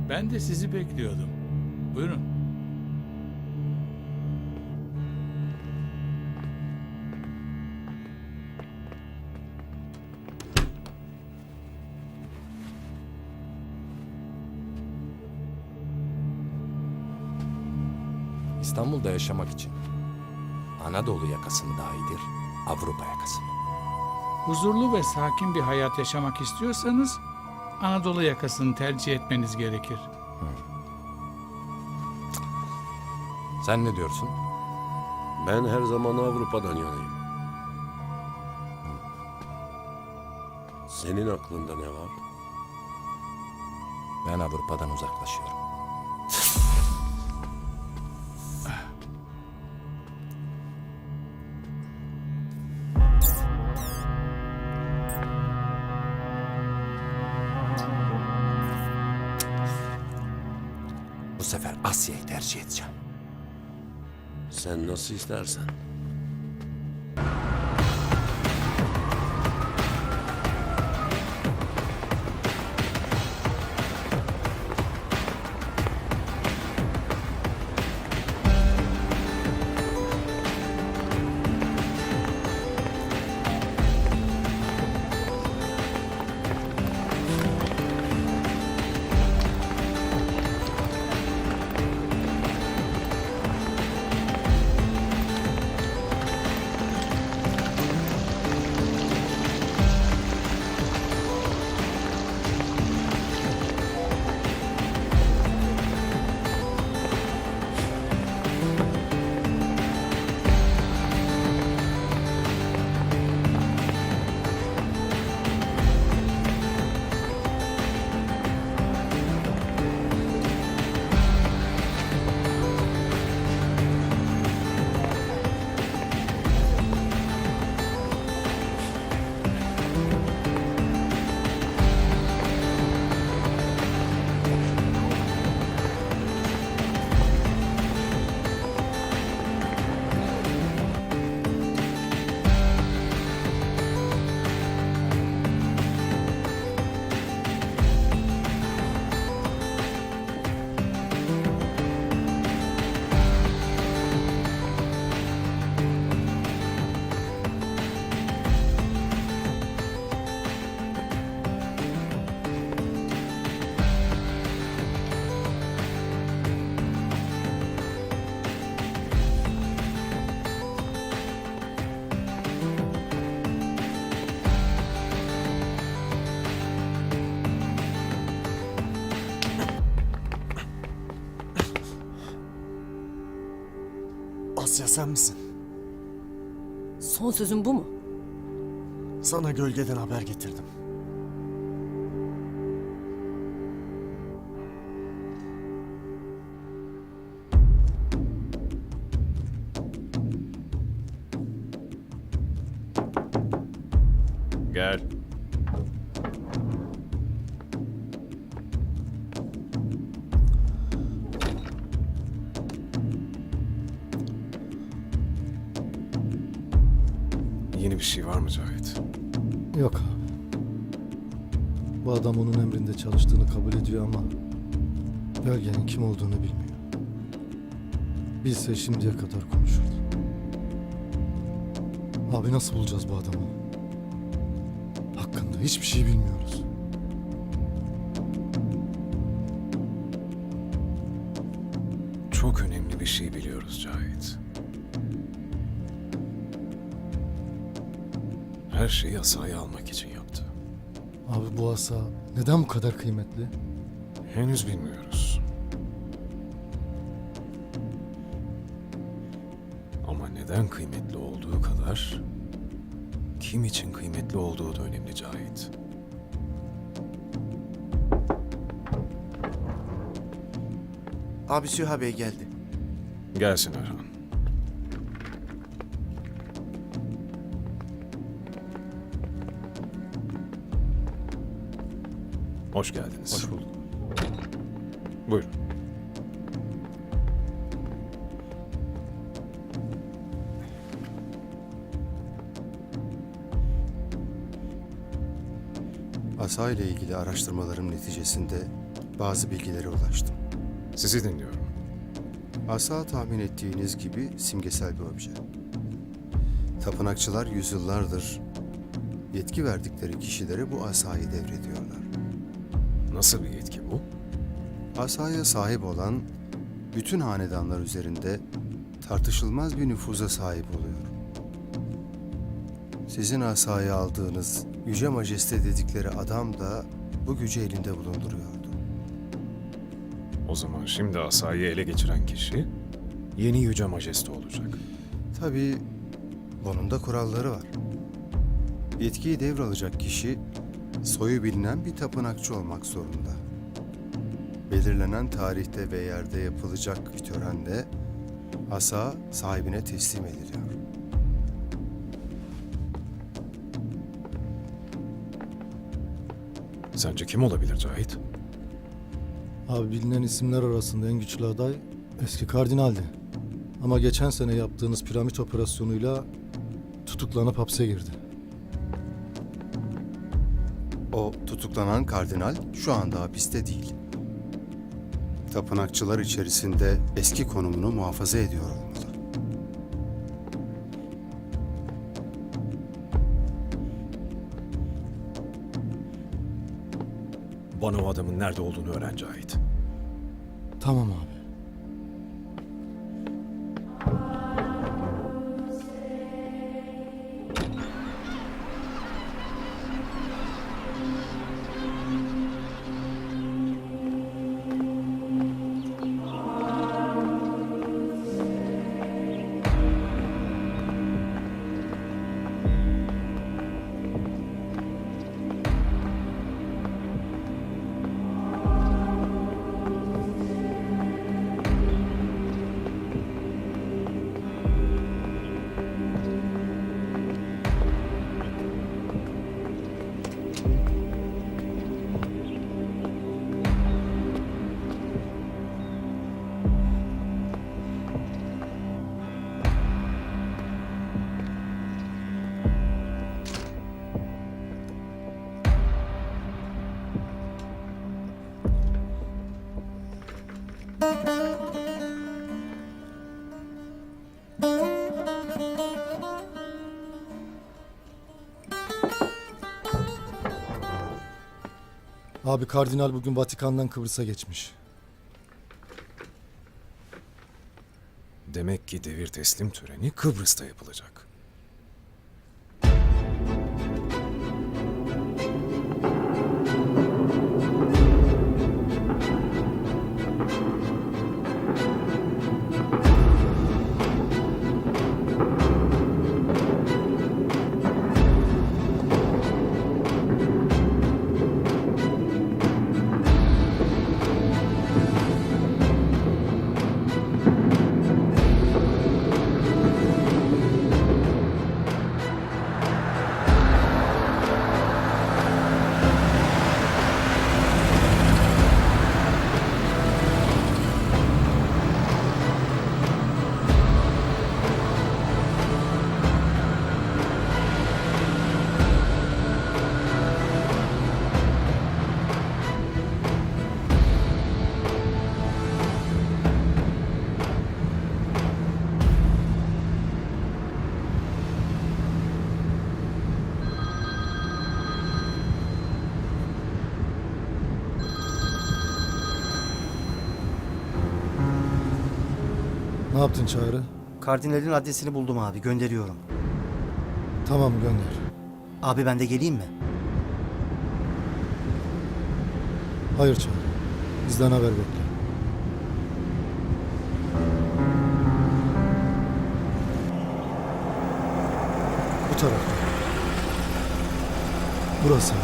Ben de sizi bekliyordum. Buyurun. İstanbul'da yaşamak için Anadolu yakası mı daha iyidir, Avrupa yakası mı? Huzurlu ve sakin bir hayat yaşamak istiyorsanız Anadolu yakasını tercih etmeniz gerekir. Sen ne diyorsun? Ben her zaman Avrupa'dan yanayım. Senin aklında ne var? Ben Avrupa'dan uzaklaşıyorum. Bu sefer Asya'yı tercih edeceğim. Sen nasıl istersen. Asya sen misin? Son sözün bu mu? Sana gölgeden haber getirdim. Yeni bir şey var mı Cahit? Yok abi. Bu adam onun emrinde çalıştığını kabul ediyor ama belgenin kim olduğunu bilmiyor. Bilse şimdiye kadar konuşurdu. Abi nasıl bulacağız bu adamı? Hakkında hiçbir şey bilmiyoruz. Çok önemli bir şey biliyoruz Cahit. Her şeyi asayı almak için yaptı. Abi bu asa neden bu kadar kıymetli? Henüz bilmiyoruz. Ama neden kıymetli olduğu kadar kim için kıymetli olduğu da önemli Cahit. Abi Süha Bey geldi. Gelsin Erhan. Hoş geldiniz. Hoş bulduk. Buyurun. Asa ile ilgili araştırmalarım neticesinde bazı bilgilere ulaştım. Sizi dinliyorum. Asa tahmin ettiğiniz gibi simgesel bir obje. Tapınakçılar yüzyıllardır yetki verdikleri kişilere bu asayı devrediyorlar. Nasıl bir yetki bu? Asaya sahip olan bütün hanedanlar üzerinde tartışılmaz bir nüfuza sahip oluyor. Sizin asayı aldığınız Yüce Majeste dedikleri adam da bu gücü elinde bulunduruyordu. O zaman şimdi asayı ele geçiren kişi yeni Yüce Majeste olacak. Tabii bunun da kuralları var. Yetkiyi devralacak kişi soyu bilinen bir tapınakçı olmak zorunda. Belirlenen tarihte ve yerde yapılacak bir törenle asa sahibine teslim ediliyor. Sence kim olabilir Cahit? Abi bilinen isimler arasında en güçlü aday eski kardinaldi. Ama geçen sene yaptığınız piramit operasyonuyla tutuklanıp hapse girdi. O tutuklanan kardinal şu anda hapiste değil. Tapınakçılar içerisinde eski konumunu muhafaza ediyor olmalı. Bana o adamın nerede olduğunu öğren Cahit. Tamam abi. Abi kardinal bugün Vatikan'dan Kıbrıs'a geçmiş. Demek ki devir teslim töreni Kıbrıs'ta yapılacak. Ne yaptın Çağrı? Kardinalin adresini buldum abi. Gönderiyorum. Tamam gönder. Abi ben de geleyim mi? Hayır Çağrı. Bizden haber bekle. Bu tarafta. Burası.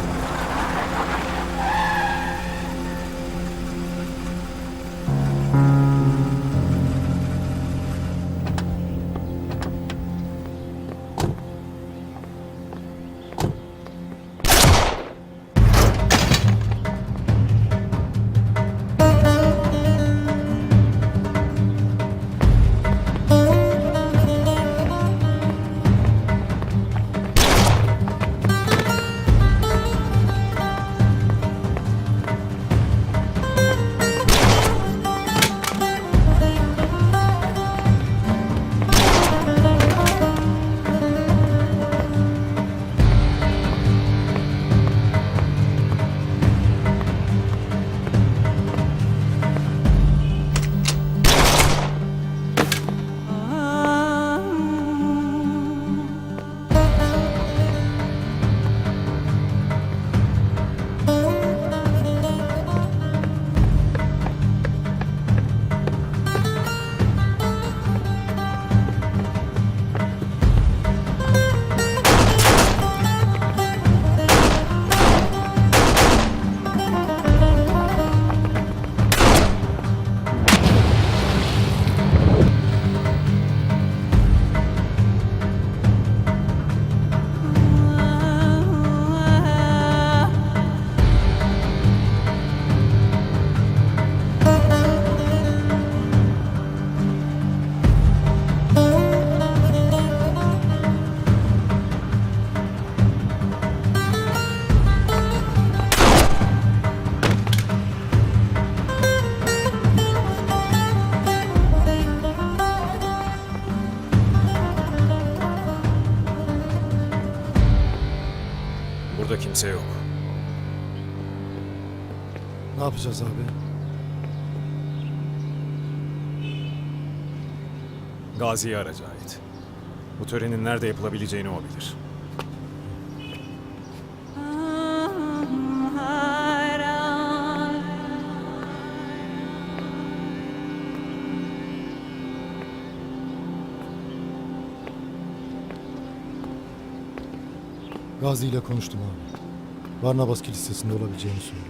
Burada kimse yok. Ne yapacağız abi? Gazi'yi ara Cahit. Bu törenin nerede yapılabileceğini o bilir. Gazi ile konuştum abi. Barnabas Kilisesi'nde olabileceğini söylüyor.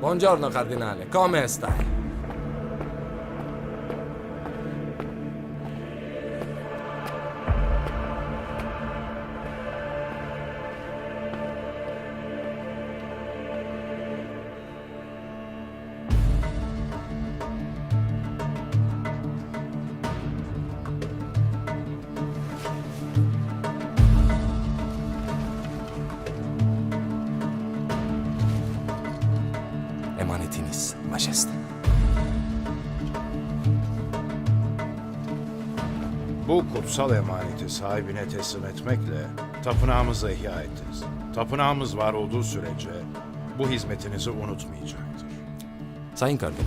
Buongiorno cardinale, come stai? Emanetiniz, majeste. Bu kutsal emaneti sahibine teslim etmekle tapınağımızı ihya ettiniz. Tapınağımız var olduğu sürece bu hizmetinizi unutmayacaktır. Sayın Kardinal,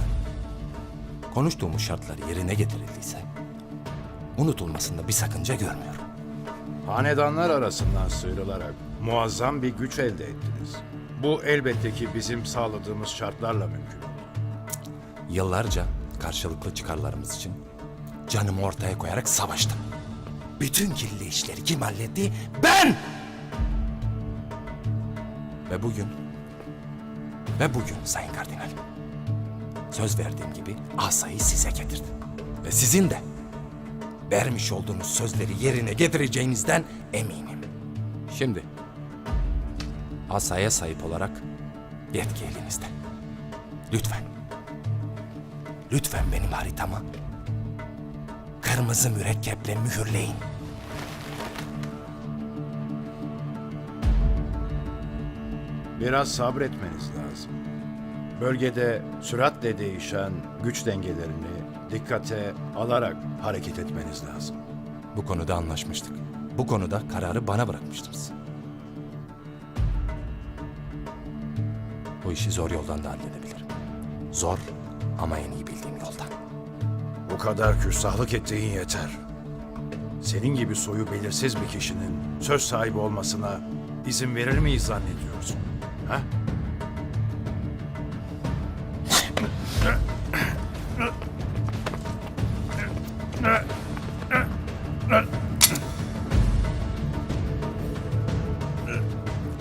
konuştuğumuz şartlar yerine getirildiyse unutulmasında bir sakınca görmüyorum. Hanedanlar arasından sıyrılarak muazzam bir güç elde ettiniz. Bu elbette ki bizim sağladığımız şartlarla mümkün oldu. Yıllarca karşılıklı çıkarlarımız için canımı ortaya koyarak savaştım. Bütün kirli işleri kim halletti? Ben! Ve bugün Sayın Kardinal, söz verdiğim gibi asayı size getirdim. Ve sizin de vermiş olduğunuz sözleri yerine getireceğinizden eminim. Şimdi asaya sahip olarak yetki elinizde. Lütfen. Lütfen benim haritamı kırmızı mürekkeple mühürleyin. Biraz sabretmeniz lazım. Bölgede süratle değişen güç dengelerini dikkate alarak hareket etmeniz lazım. Bu konuda anlaşmıştık. Bu konuda kararı bana bırakmıştınız. Bu işi zor yoldan da halledebilirim. Zor ama en iyi bildiğim yoldan. Bu kadar küstahlık ettiğin yeter. Senin gibi soyu belirsiz bir kişinin söz sahibi olmasına izin verir miyiz zannediyorsun? Ha?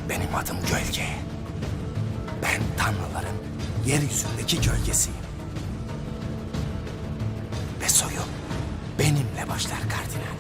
Benim adım Gölge. Ben tanrıların yeryüzündeki gölgesiyim. Ve soyu benimle başlar kardinal.